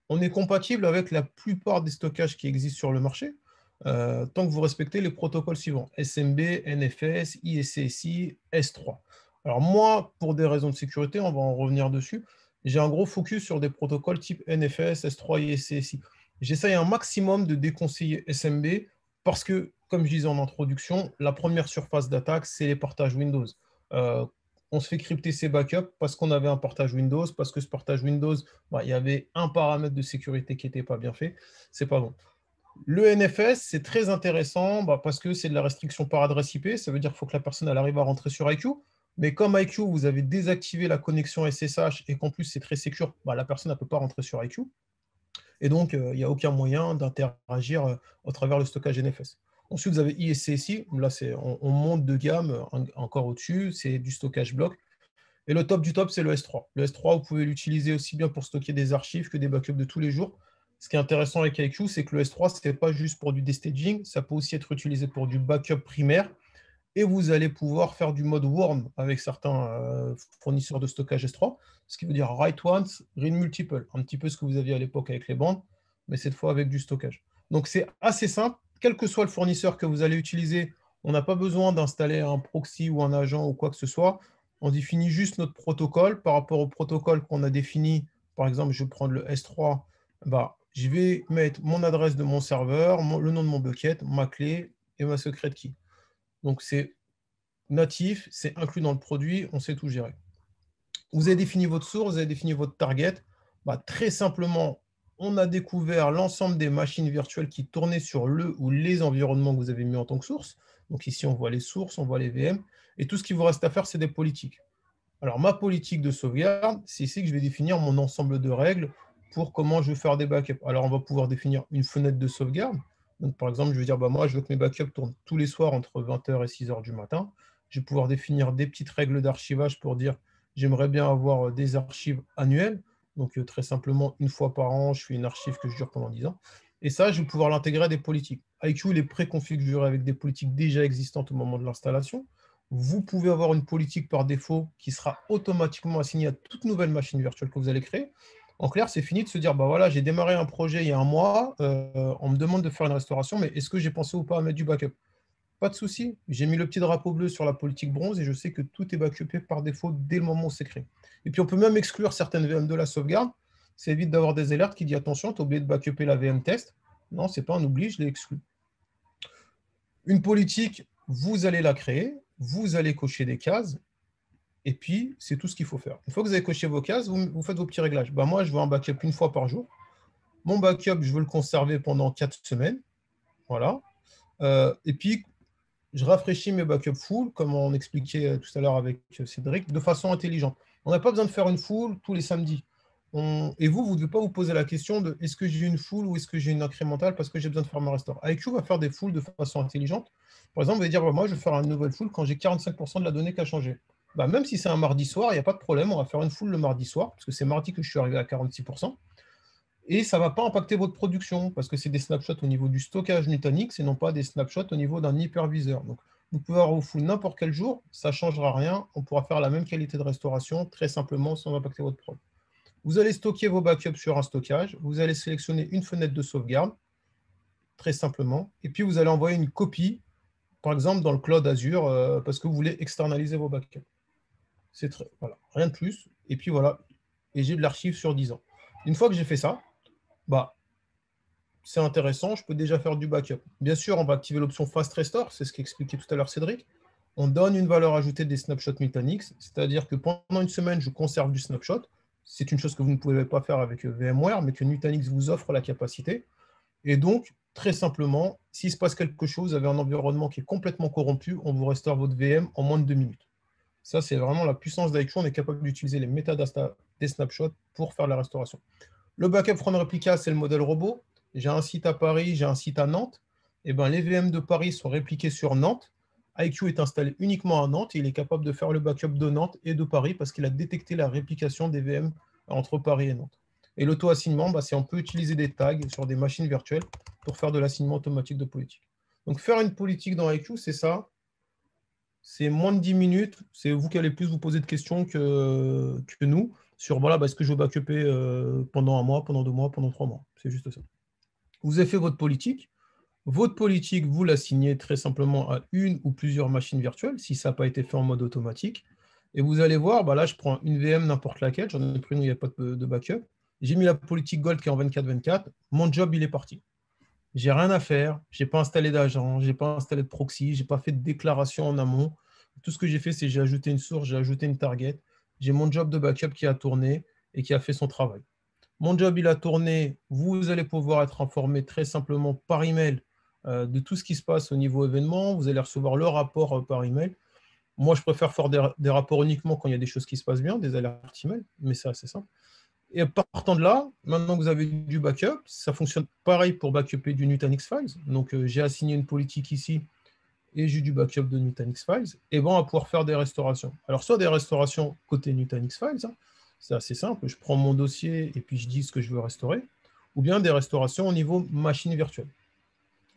on est compatible avec la plupart des stockages qui existent sur le marché, tant que vous respectez les protocoles suivants, SMB, NFS, ISCSI, S3. Alors moi, pour des raisons de sécurité, on va en revenir dessus, j'ai un gros focus sur des protocoles type NFS, S3, ISCSI. J'essaye un maximum de déconseiller SMB parce que, comme je disais en introduction, la première surface d'attaque, c'est les partages Windows. On se fait crypter ses backups parce qu'on avait un partage Windows, parce que ce partage Windows, il y avait un paramètre de sécurité qui n'était pas bien fait. C'est pas bon. Le NFS, c'est très intéressant parce que c'est de la restriction par adresse IP. Ça veut dire qu'il faut que la personne elle arrive à rentrer sur IQ. Mais comme IQ, vous avez désactivé la connexion SSH et qu'en plus c'est très sécure, la personne ne peut pas rentrer sur IQ. Et donc, il n'y a aucun moyen d'interagir au travers le stockage NFS. Ensuite, vous avez ISCSI. Là, on monte de gamme encore au-dessus. C'est du stockage bloc. Et le top du top, c'est le S3. Le S3, vous pouvez l'utiliser aussi bien pour stocker des archives que des backups de tous les jours. Ce qui est intéressant avec IQ, c'est que le S3, ce n'est pas juste pour du destaging, ça peut aussi être utilisé pour du backup primaire. Et vous allez pouvoir faire du mode warm avec certains fournisseurs de stockage S3, ce qui veut dire write once, read multiple, un petit peu ce que vous aviez à l'époque avec les bandes, mais cette fois avec du stockage. Donc c'est assez simple quel que soit le fournisseur que vous allez utiliser, on n'a pas besoin d'installer un proxy ou un agent ou quoi que ce soit. On définit juste notre protocole par rapport au protocole qu'on a défini. Par exemple, je vais prendre le S3. Bah, je vais mettre mon adresse de mon serveur, le nom de mon bucket, ma clé et ma secret key. Donc, c'est natif, c'est inclus dans le produit, on sait tout gérer. Vous avez défini votre source, vous avez défini votre target. Bah, très simplement, on a découvert l'ensemble des machines virtuelles qui tournaient sur le ou les environnements que vous avez mis en tant que source. Donc ici, on voit les sources, on voit les VM. Et tout ce qu'il vous reste à faire, c'est des politiques. Alors, ma politique de sauvegarde, c'est ici que je vais définir mon ensemble de règles pour comment je vais faire des backups. Alors, on va pouvoir définir une fenêtre de sauvegarde. Donc, par exemple, je vais dire, bah, moi, je veux que mes backups tournent tous les soirs entre 20h et 6h du matin. Je vais pouvoir définir des petites règles d'archivage pour dire, j'aimerais bien avoir des archives annuelles. Donc, très simplement, une fois par an, je fais une archive que je dure pendant 10 ans. Et ça, je vais pouvoir l'intégrer à des politiques. IQ, il est préconfiguré avec des politiques déjà existantes au moment de l'installation. Vous pouvez avoir une politique par défaut qui sera automatiquement assignée à toute nouvelle machine virtuelle que vous allez créer. En clair, c'est fini de se dire, bah voilà, j'ai démarré un projet il y a un mois, on me demande de faire une restauration, mais est-ce que j'ai pensé ou pas à mettre du backup? Pas de souci, j'ai mis le petit drapeau bleu sur la politique bronze et je sais que tout est backupé par défaut dès le moment où c'est créé. Et puis on peut même exclure certaines VM de la sauvegarde. Ça évite d'avoir des alertes qui disent attention, tu as oublié de backuper la VM test. Non, c'est pas un oubli, je l'ai exclu. Une politique, vous allez la créer, vous allez cocher des cases, et puis c'est tout ce qu'il faut faire. Une fois que vous avez coché vos cases, vous faites vos petits réglages. Bah, moi, je veux un backup une fois par jour. Mon backup, je veux le conserver pendant 4 semaines. Voilà. Et puis, je rafraîchis mes backups full, comme on expliquait tout à l'heure avec Cédric, de façon intelligente. On n'a pas besoin de faire une full tous les samedis. Et vous ne devez pas vous poser la question de est-ce que j'ai une full ou est-ce que j'ai une incrémentale parce que j'ai besoin de faire ma restore. IQ va faire des fulls de façon intelligente. Par exemple, vous allez dire, bah, moi, je vais faire une nouvelle full quand j'ai 45% de la donnée qui a changé. Bah, même si c'est un mardi soir, il n'y a pas de problème, on va faire une full le mardi soir, parce que c'est mardi que je suis arrivé à 46%. Et ça ne va pas impacter votre production, parce que c'est des snapshots au niveau du stockage Nutanix et non pas des snapshots au niveau d'un hyperviseur. Donc, vous pouvez avoir vos full n'importe quel jour, ça ne changera rien, on pourra faire la même qualité de restauration très simplement sans impacter votre prod. Vous allez stocker vos backups sur un stockage, vous allez sélectionner une fenêtre de sauvegarde, très simplement, et puis vous allez envoyer une copie, par exemple dans le cloud Azure, parce que vous voulez externaliser vos backups. C'est très, voilà, rien de plus, et puis voilà, et j'ai de l'archive sur 10 ans. Une fois que j'ai fait ça, bah, c'est intéressant, je peux déjà faire du backup. Bien sûr, on va activer l'option Fast Restore, c'est ce qu'expliquait tout à l'heure Cédric. On donne une valeur ajoutée des snapshots Nutanix, c'est-à-dire que pendant une semaine, je conserve du snapshot. C'est une chose que vous ne pouvez pas faire avec VMware, mais que Nutanix vous offre la capacité. Et donc, très simplement, s'il se passe quelque chose, vous avez un environnement qui est complètement corrompu, on vous restaure votre VM en moins de 2 minutes. Ça, c'est vraiment la puissance d'IQ. On est capable d'utiliser les métadata des snapshots pour faire la restauration. Le backup from Replica, c'est le modèle robot. J'ai un site à Paris, j'ai un site à Nantes. Et ben, les VM de Paris sont répliqués sur Nantes. IQ est installé uniquement à Nantes et il est capable de faire le backup de Nantes et de Paris parce qu'il a détecté la réplication des VM entre Paris et Nantes. Et l'auto-assignement, c'est on peut utiliser des tags sur des machines virtuelles pour faire de l'assignement automatique de politique. Donc faire une politique dans IQ, c'est ça. C'est moins de 10 minutes. C'est vous qui allez plus vous poser de questions que nous sur voilà, est-ce que je veux backuper pendant un mois, pendant 2 mois, pendant 3 mois. C'est juste ça. Vous avez fait votre politique. Votre politique, vous l'assignez très simplement à une ou plusieurs machines virtuelles, si ça n'a pas été fait en mode automatique. Et vous allez voir, là, je prends une VM n'importe laquelle, j'en ai pris une où il n'y a pas de backup. J'ai mis la politique Gold qui est en 24/24. Mon job, il est parti. J'ai rien à faire, je n'ai pas installé d'agent, je n'ai pas installé de proxy, je n'ai pas fait de déclaration en amont. Tout ce que j'ai fait, c'est j'ai ajouté une source, j'ai ajouté une target. J'ai mon job de backup qui a tourné et qui a fait son travail. Mon job, il a tourné. Vous allez pouvoir être informé très simplement par email de tout ce qui se passe au niveau événement. Vous allez recevoir le rapport par email. Moi, je préfère faire des rapports uniquement quand il y a des choses qui se passent bien, des alertes email, mais c'est assez simple. Et partant de là, maintenant que vous avez du backup, ça fonctionne pareil pour backuper du Nutanix Files. Donc, j'ai assigné une politique ici et j'ai du backup de Nutanix Files. Et on va pouvoir faire des restaurations. Alors, soit des restaurations côté Nutanix Files, c'est assez simple. Je prends mon dossier et puis je dis ce que je veux restaurer. Ou bien des restaurations au niveau machine virtuelle.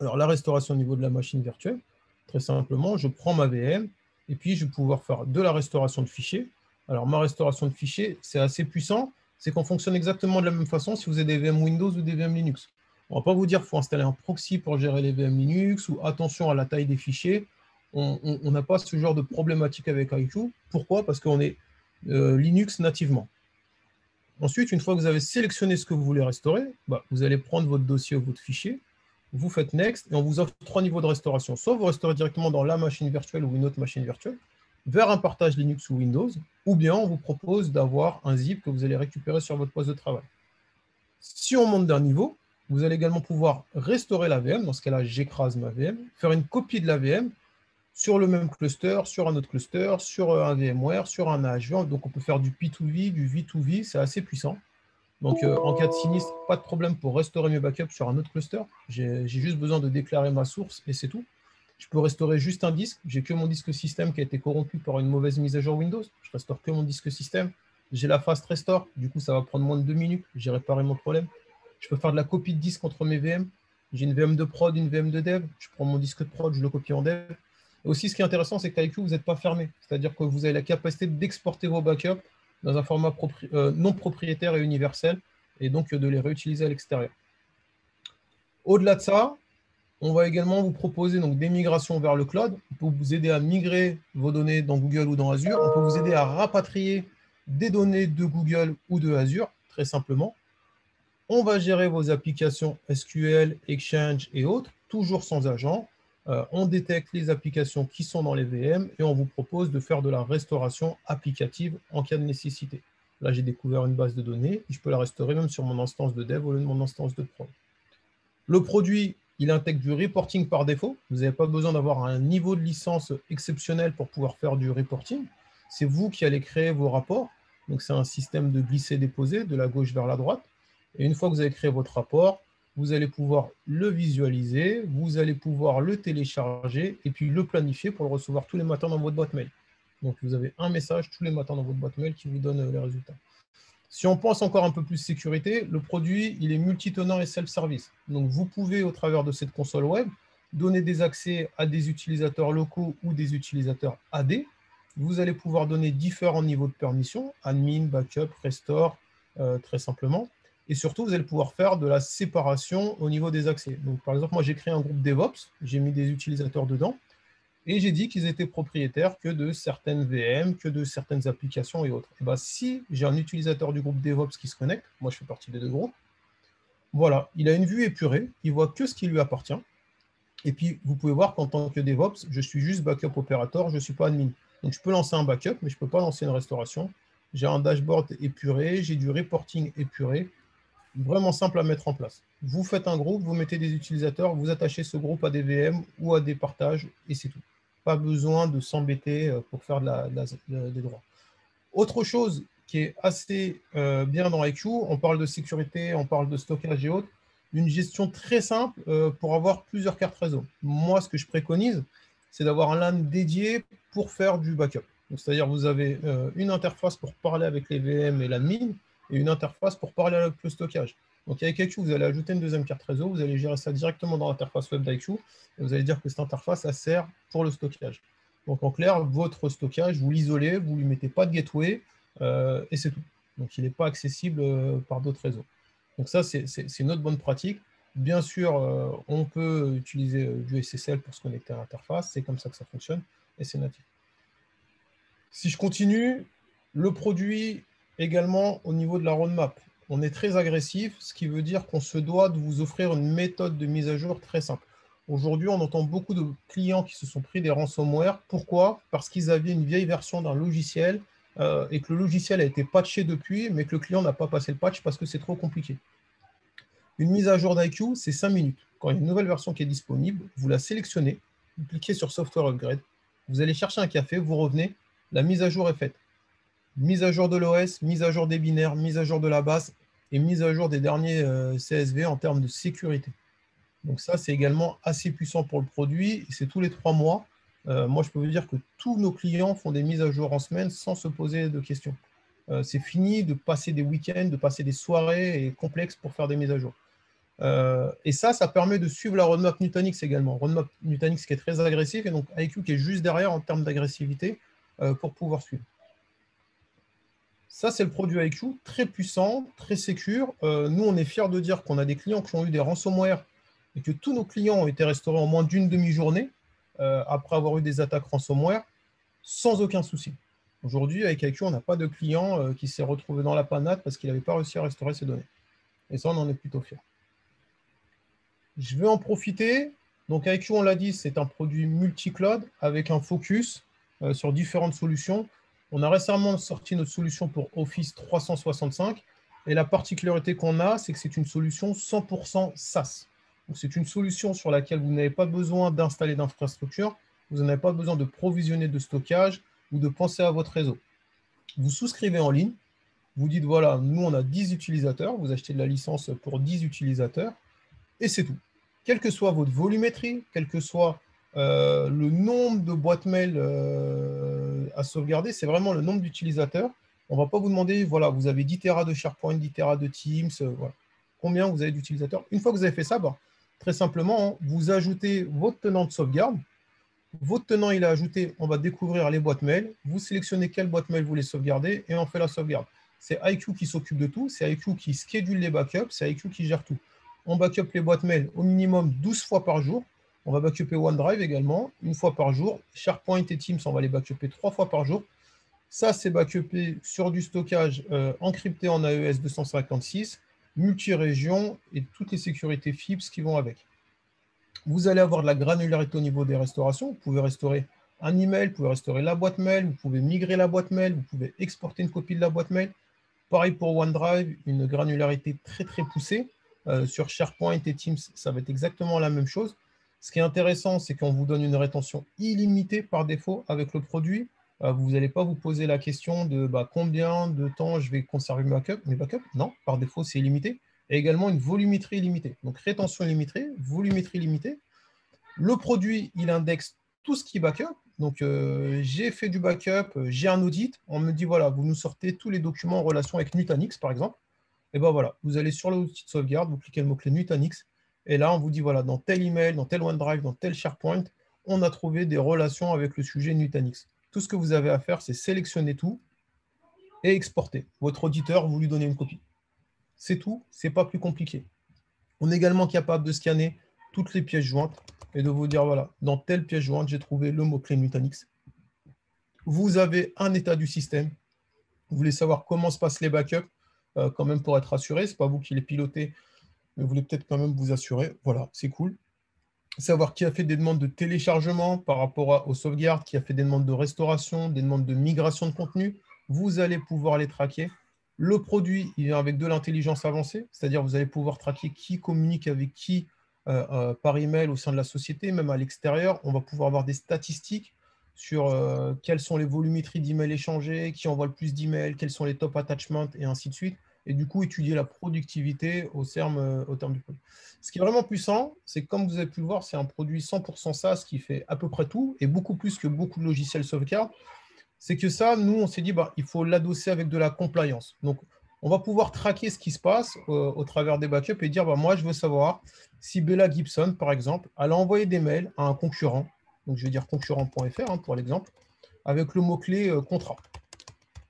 Alors, la restauration au niveau de la machine virtuelle, très simplement, je prends ma VM et puis je vais pouvoir faire de la restauration de fichiers. Alors, ma restauration de fichiers, c'est assez puissant. C'est qu'on fonctionne exactement de la même façon si vous avez des VM Windows ou des VM Linux. On ne va pas vous dire qu'il faut installer un proxy pour gérer les VM Linux ou attention à la taille des fichiers. On n'a pas ce genre de problématique avec IQ. Pourquoi? Parce qu'on est Linux nativement. Ensuite, une fois que vous avez sélectionné ce que vous voulez restaurer, vous allez prendre votre dossier ou votre fichier, vous faites Next et on vous offre 3 niveaux de restauration. Soit vous restaurez directement dans la machine virtuelle ou une autre machine virtuelle, vers un partage Linux ou Windows, ou bien on vous propose d'avoir un zip que vous allez récupérer sur votre poste de travail. Si on monte d'un niveau, vous allez également pouvoir restaurer la VM. Dans ce cas-là, j'écrase ma VM, faire une copie de la VM sur le même cluster, sur un autre cluster, sur un VMware, sur un AHV. Donc, on peut faire du P2V, du V2V. C'est assez puissant. Donc, en cas de sinistre, pas de problème pour restaurer mes backups sur un autre cluster. J'ai juste besoin de déclarer ma source et c'est tout. Je peux restaurer juste un disque. J'ai que mon disque système qui a été corrompu par une mauvaise mise à jour Windows. Je restaure que mon disque système. J'ai la fast restore. Du coup, ça va prendre moins de 2 minutes. J'ai réparé mon problème. Je peux faire de la copie de disque entre mes VM. J'ai une VM de prod, une VM de dev. Je prends mon disque de prod, je le copie en dev. Et aussi, ce qui est intéressant, c'est qu'avec IQ, vous n'êtes pas fermé. C'est-à-dire que vous avez la capacité d'exporter vos backups dans un format non propriétaire et universel, et donc de les réutiliser à l'extérieur. Au-delà de ça, on va également vous proposer donc, des migrations vers le cloud. On peut vous aider à migrer vos données dans Google ou dans Azure. On peut vous aider à rapatrier des données de Google ou de Azure, très simplement. On va gérer vos applications SQL, Exchange et autres, toujours sans agent. On détecte les applications qui sont dans les VM et on vous propose de faire de la restauration applicative en cas de nécessité. Là, j'ai découvert une base de données et je peux la restaurer même sur mon instance de dev au lieu de mon instance de prod. Le produit, il intègre du reporting par défaut. Vous n'avez pas besoin d'avoir un niveau de licence exceptionnel pour pouvoir faire du reporting. C'est vous qui allez créer vos rapports. Donc, c'est un système de glisser-déposer de la gauche vers la droite. Et une fois que vous avez créé votre rapport, vous allez pouvoir le visualiser, vous allez pouvoir le télécharger et puis le planifier pour le recevoir tous les matins dans votre boîte mail. Donc, vous avez un message tous les matins dans votre boîte mail qui vous donne les résultats. Si on pense encore un peu plus sécurité, le produit, il est multi-tenant et self-service. Donc, vous pouvez, au travers de cette console web, donner des accès à des utilisateurs locaux ou des utilisateurs AD. Vous allez pouvoir donner différents niveaux de permission, admin, backup, restore, très simplement. Et surtout, vous allez pouvoir faire de la séparation au niveau des accès. Donc, par exemple, moi, j'ai créé un groupe DevOps, j'ai mis des utilisateurs dedans, et j'ai dit qu'ils étaient propriétaires que de certaines VM, que de certaines applications et autres. Et bien, si j'ai un utilisateur du groupe DevOps qui se connecte, moi je fais partie des deux groupes, voilà, il a une vue épurée, il voit que ce qui lui appartient. Et puis, vous pouvez voir qu'en tant que DevOps, je suis juste backup opérateur, je ne suis pas admin. Donc, je peux lancer un backup, mais je ne peux pas lancer une restauration. J'ai un dashboard épuré, j'ai du reporting épuré, vraiment simple à mettre en place. Vous faites un groupe, vous mettez des utilisateurs, vous attachez ce groupe à des VM ou à des partages, et c'est tout. Pas besoin de s'embêter pour faire des droits. Autre chose qui est assez bien dans IQ, on parle de sécurité, on parle de stockage et autres, une gestion très simple pour avoir plusieurs cartes réseau. Moi, ce que je préconise, c'est d'avoir un LAN dédié pour faire du backup. C'est-à-dire vous avez une interface pour parler avec les VM et l'admin, et une interface pour parler avec le stockage. Donc avec IQ, vous allez ajouter une deuxième carte réseau, vous allez gérer ça directement dans l'interface web d'IQ, et vous allez dire que cette interface, ça sert pour le stockage. Donc en clair, votre stockage, vous l'isolez, vous ne lui mettez pas de gateway, et c'est tout. Donc il n'est pas accessible par d'autres réseaux. Donc ça, c'est une autre bonne pratique. Bien sûr, on peut utiliser du SSL pour se connecter à l'interface, c'est comme ça que ça fonctionne, et c'est natif. Si je continue, le produit également au niveau de la roadmap. On est très agressif, ce qui veut dire qu'on se doit de vous offrir une méthode de mise à jour très simple. Aujourd'hui, on entend beaucoup de clients qui se sont pris des ransomware. Pourquoi? Parce qu'ils avaient une vieille version d'un logiciel et que le logiciel a été patché depuis, mais que le client n'a pas passé le patch parce que c'est trop compliqué. Une mise à jour d'IQ, c'est 5 minutes. Quand il y a une nouvelle version qui est disponible, vous la sélectionnez, vous cliquez sur Software Upgrade, vous allez chercher un café, vous revenez, la mise à jour est faite. Mise à jour de l'OS, mise à jour des binaires, mise à jour de la base et mise à jour des derniers CSV en termes de sécurité. Donc ça, c'est également assez puissant pour le produit. C'est tous les 3 mois. Moi, je peux vous dire que tous nos clients font des mises à jour en semaine sans se poser de questions. C'est fini de passer des week-ends, de passer des soirées complexes pour faire des mises à jour. Et ça permet de suivre la roadmap Nutanix également. Roadmap Nutanix qui est très agressif et donc IQ qui est juste derrière en termes d'agressivité pour pouvoir suivre. Ça, c'est le produit IQ, très puissant, très sécure. Nous, on est fiers de dire qu'on a des clients qui ont eu des ransomware et que tous nos clients ont été restaurés en moins d'une demi-journée après avoir eu des attaques ransomware sans aucun souci. Aujourd'hui, avec IQ, on n'a pas de client qui s'est retrouvé dans la panade parce qu'il n'avait pas réussi à restaurer ses données. Et ça, on en est plutôt fiers. Je vais en profiter. Donc, IQ, on l'a dit, c'est un produit multi-cloud avec un focus sur différentes solutions. On a récemment sorti notre solution pour Office 365. Et la particularité qu'on a, c'est que c'est une solution 100% SaaS. Donc, c'est une solution sur laquelle vous n'avez pas besoin d'installer d'infrastructure, vous n'avez pas besoin de provisionner de stockage ou de penser à votre réseau. Vous souscrivez en ligne, vous dites, voilà, nous, on a 10 utilisateurs, vous achetez de la licence pour 10 utilisateurs, et c'est tout. Quelle que soit votre volumétrie, quel que soit le nombre de boîtes mail à sauvegarder, c'est vraiment le nombre d'utilisateurs. On ne va pas vous demander, voilà, vous avez 10 Tera de SharePoint, 10 Tera de Teams, voilà. Combien vous avez d'utilisateurs. Une fois que vous avez fait ça, bah, très simplement, hein, vous ajoutez votre tenant de sauvegarde. Votre tenant, il est ajouté, on va découvrir les boîtes mail. Vous sélectionnez quelle boîte mail vous voulez sauvegarder et on fait la sauvegarde. C'est IQ qui s'occupe de tout, c'est IQ qui schedule les backups, c'est IQ qui gère tout. On backup les boîtes mail au minimum 12 fois par jour. On va backuper OneDrive également, une fois par jour. SharePoint et Teams, on va les backuper 3 fois par jour. Ça, c'est backupé sur du stockage encrypté en AES 256, multi-région et toutes les sécurités FIPS qui vont avec. Vous allez avoir de la granularité au niveau des restaurations. Vous pouvez restaurer un email, vous pouvez restaurer la boîte mail, vous pouvez migrer la boîte mail, vous pouvez exporter une copie de la boîte mail. Pareil pour OneDrive, une granularité très très poussée. Sur SharePoint et Teams, ça va être exactement la même chose. Ce qui est intéressant, c'est qu'on vous donne une rétention illimitée par défaut avec le produit. Vous n'allez pas vous poser la question de combien de temps je vais conserver mes backups. Non, par défaut, c'est illimité. Et également une volumétrie illimitée. Donc rétention illimitée, volumétrie illimitée. Le produit, il indexe tout ce qui est backup. Donc, j'ai fait du backup, j'ai un audit. On me dit, voilà, vous nous sortez tous les documents en relation avec Nutanix, par exemple. Et bien voilà, vous allez sur l'outil de sauvegarde, vous cliquez le mot-clé Nutanix. Et là, on vous dit, voilà, dans tel email, dans tel OneDrive, dans tel SharePoint, on a trouvé des relations avec le sujet Nutanix. Tout ce que vous avez à faire, c'est sélectionner tout et exporter. Votre auditeur, vous lui donnez une copie. C'est tout, c'est pas plus compliqué. On est également capable de scanner toutes les pièces jointes et de vous dire, voilà, dans telle pièce jointe, j'ai trouvé le mot-clé Nutanix. Vous avez un état du système. Vous voulez savoir comment se passent les backups, quand même pour être assuré. Ce n'est pas vous qui les pilotez, mais vous voulez peut-être quand même vous assurer. Voilà, c'est cool. Savoir qui a fait des demandes de téléchargement par rapport aux sauvegardes, qui a fait des demandes de restauration, des demandes de migration de contenu. Vous allez pouvoir les traquer. Le produit, il vient avec de l'intelligence avancée, c'est-à-dire vous allez pouvoir traquer qui communique avec qui par email au sein de la société, même à l'extérieur. On va pouvoir avoir des statistiques sur quelles sont les volumétries d'emails échangés, qui envoie le plus d'emails, quels sont les top attachments, et ainsi de suite. Et du coup, étudier la productivité au terme du produit. Ce qui est vraiment puissant, c'est que comme vous avez pu le voir, c'est un produit 100% SaaS qui fait à peu près tout, et beaucoup plus que beaucoup de logiciels sauvegarde. C'est que ça, nous, on s'est dit, il faut l'adosser avec de la compliance. Donc, on va pouvoir traquer ce qui se passe au travers des backups et dire, moi, je veux savoir si Bella Gibson, par exemple, elle a envoyé des mails à un concurrent, donc je vais dire concurrent.fr pour l'exemple, avec le mot-clé contrat.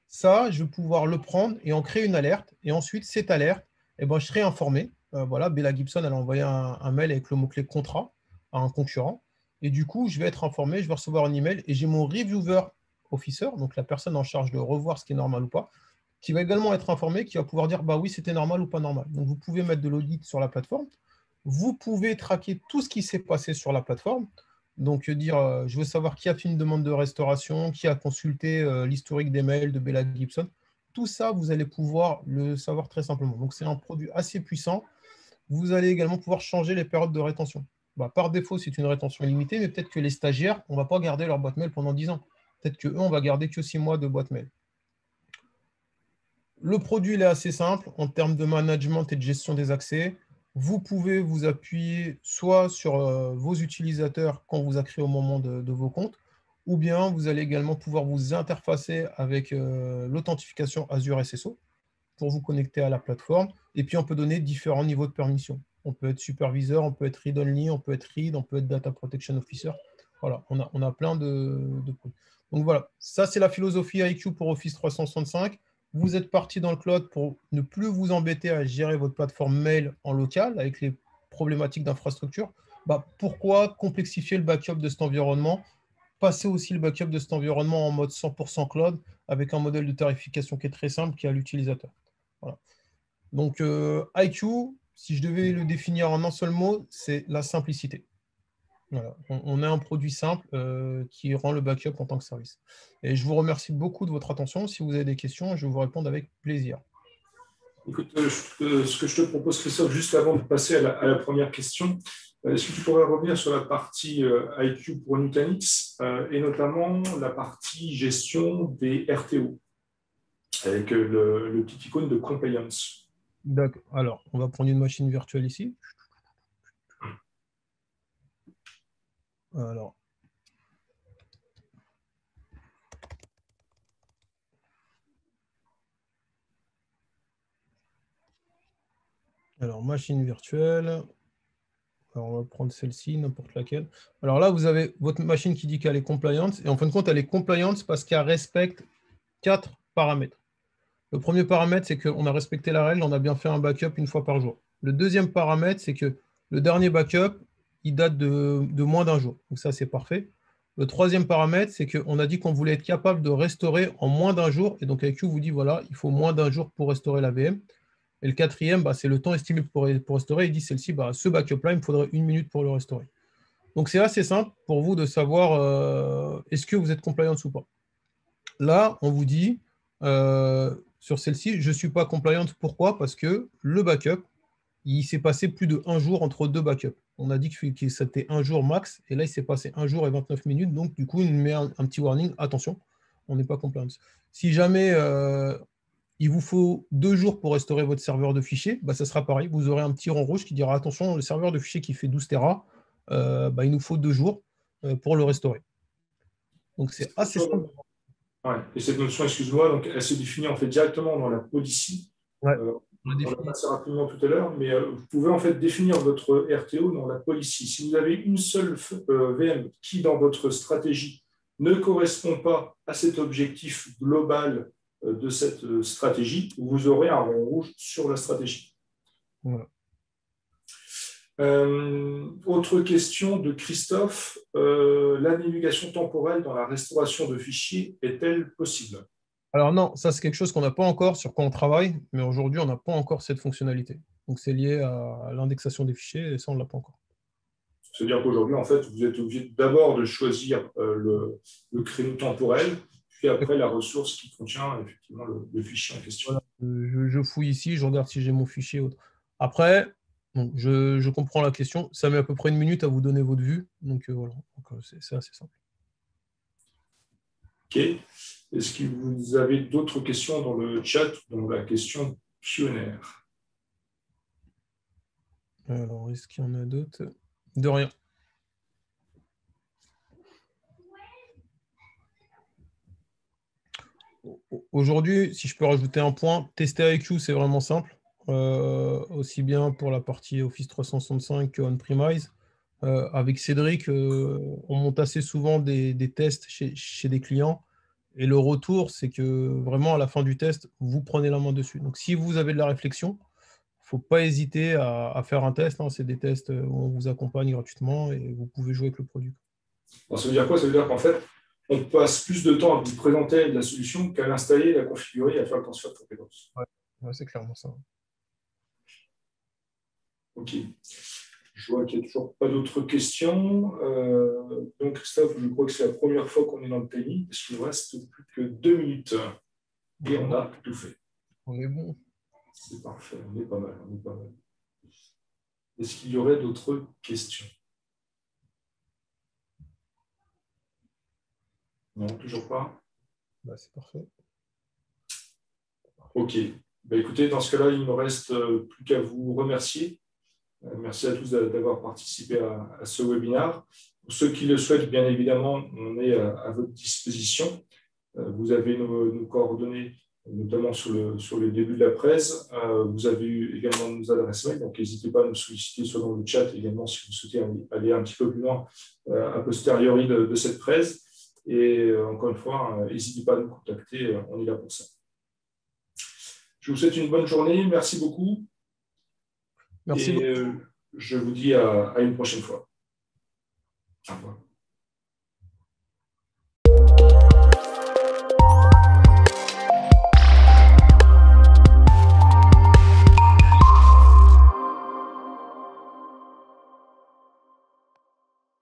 Ça, je vais pouvoir le prendre et en créer une alerte. Et ensuite, cette alerte, je serai informé. Voilà, Bella Gibson, elle a envoyé un mail avec le mot-clé contrat à un concurrent. Et du coup, je vais être informé, je vais recevoir un email et j'ai mon reviewer officer, donc la personne en charge de revoir ce qui est normal ou pas, qui va également être informé, qui va pouvoir dire oui, c'était normal ou pas normal. Donc, vous pouvez mettre de l'audit sur la plateforme. Vous pouvez traquer tout ce qui s'est passé sur la plateforme. Donc, dire, je veux savoir qui a fait une demande de restauration, qui a consulté l'historique des mails de Bella Gibson. Tout ça, vous allez pouvoir le savoir très simplement. Donc, c'est un produit assez puissant. Vous allez également pouvoir changer les périodes de rétention. Par défaut, c'est une rétention limitée, mais peut-être que les stagiaires, on ne va pas garder leur boîte mail pendant 10 ans. Peut-être qu'eux, on va garder que 6 mois de boîte mail. Le produit il est assez simple en termes de management et de gestion des accès. Vous pouvez vous appuyer soit sur vos utilisateurs qu'on vous a créé au moment de vos comptes, ou bien vous allez également pouvoir vous interfacer avec l'authentification Azure SSO pour vous connecter à la plateforme. Et puis, on peut donner différents niveaux de permission. On peut être superviseur, on peut être read-only, on peut être read, on peut être data protection officer. Voilà, on a plein de trucs. Donc voilà, ça c'est la philosophie IQ pour Office 365. vous êtes parti dans le cloud pour ne plus vous embêter à gérer votre plateforme mail en local avec les problématiques d'infrastructure, bah, pourquoi complexifier le backup de cet environnement? Passer aussi le backup de cet environnement en mode 100% cloud avec un modèle de tarification qui est très simple, qui est à l'utilisateur. Voilà. Donc, IQ, si je devais le définir en un seul mot, c'est la simplicité. Voilà. On a un produit simple qui rend le backup en tant que service. Et je vous remercie beaucoup de votre attention. Si vous avez des questions, je vais vous répondre avec plaisir. Écoute, ce que je te propose, Christophe, juste avant de passer à la première question, est-ce que tu pourrais revenir sur la partie IQ pour Nutanix et notamment la partie gestion des RTO avec le petit icône de compliance. D'accord. Alors, on va prendre une machine virtuelle ici. Alors, machine virtuelle. Alors, on va prendre celle-ci, n'importe laquelle. Alors là, vous avez votre machine qui dit qu'elle est compliant. Et en fin de compte, elle est compliant parce qu'elle respecte 4 paramètres. Le premier paramètre, c'est qu'on a respecté la règle, on a bien fait un backup une fois par jour. Le deuxième paramètre, c'est que le dernier backup, il date de moins d'un jour. Donc ça, c'est parfait. Le troisième paramètre, c'est qu'on a dit qu'on voulait être capable de restaurer en moins d'un jour. Et donc, IQ vous dit, voilà, il faut moins d'un jour pour restaurer la VM. Et le quatrième, bah, c'est le temps estimé pour restaurer. Il dit, celle-ci, bah, ce backup-là, il me faudrait 1 minute pour le restaurer. Donc, c'est assez simple pour vous de savoir est-ce que vous êtes compliant ou pas. Là, on vous dit, sur celle-ci, je ne suis pas compliant. Pourquoi? Parce que le backup, il s'est passé plus de 1 jour entre 2 backups. On a dit que c'était 1 jour max, et là, il s'est passé 1 jour et 29 minutes. Donc, du coup, il met un petit warning. Attention, on n'est pas compliant. Si jamais il vous faut 2 jours pour restaurer votre serveur de fichiers, bah, ça sera pareil. Vous aurez un petit rond rouge qui dira, attention, le serveur de fichiers qui fait 12 Tera, bah, il nous faut 2 jours pour le restaurer. Donc, c'est assez simple. Ouais. Et cette notion, excuse-moi, donc elle se définit en fait directement dans la policy. Ouais. On l'a passé rapidement tout à l'heure, mais vous pouvez en fait définir votre RTO dans la policy. Si vous avez une seule VM qui, dans votre stratégie, ne correspond pas à cet objectif global de cette stratégie, vous aurez un rond rouge sur la stratégie. Voilà. Autre question de Christophe, la navigation temporelle dans la restauration de fichiers est-elle possible? Alors non, ça c'est quelque chose qu'on n'a pas encore, sur quoi on travaille, mais aujourd'hui on n'a pas encore cette fonctionnalité. Donc c'est lié à l'indexation des fichiers et ça on ne l'a pas encore. C'est-à-dire qu'aujourd'hui, en fait, vous êtes obligé d'abord de choisir le créneau temporel, puis après la ressource qui contient effectivement le fichier en question. Voilà. Je fouille ici, je regarde si j'ai mon fichier autre. Après, bon, je comprends la question. Ça met à peu près 1 minute à vous donner votre vue. Donc voilà, c'est assez simple. OK. Est-ce que vous avez d'autres questions dans le chat, dans la question pionnière? Alors, est-ce qu'il y en a d'autres? De rien. Aujourd'hui, si je peux rajouter un point, tester IQ, c'est vraiment simple. Aussi bien pour la partie Office 365 que on-premise. Avec Cédric, on monte assez souvent des tests chez des clients. Et le retour, c'est que vraiment, à la fin du test, vous prenez la main dessus. Donc, si vous avez de la réflexion, il ne faut pas hésiter à faire un test. Hein. C'est des tests où on vous accompagne gratuitement et vous pouvez jouer avec le produit. Alors, ça veut dire quoi? Ça veut dire qu'en fait, on passe plus de temps à vous présenter la solution qu'à l'installer, la configurer et à faire le transfert de compétences. Ouais, c'est clairement ça. OK. Je vois qu'il n'y a toujours pas d'autres questions. Donc, Christophe, je crois que c'est la première fois qu'on est dans le timing, parce qu'il nous reste plus que 2 minutes. Et on a tout fait. On est bon. C'est parfait, on est pas mal. Est-ce qu'il y aurait d'autres questions? Non, toujours pas. Bah, c'est parfait. OK. Bah, écoutez, dans ce cas-là, il ne me reste plus qu'à vous remercier. Merci à tous d'avoir participé à ce webinaire. Pour ceux qui le souhaitent, bien évidemment, on est à votre disposition. Vous avez nos coordonnées, notamment sur le début de la presse. Vous avez eu également nos adresses mail, donc n'hésitez pas à nous solliciter soit dans le chat également si vous souhaitez aller un petit peu plus loin a posteriori de cette presse. Et encore une fois, n'hésitez pas à nous contacter, on est là pour ça. Je vous souhaite une bonne journée. Merci beaucoup. Merci Et beaucoup. je vous dis à une prochaine fois. Au revoir.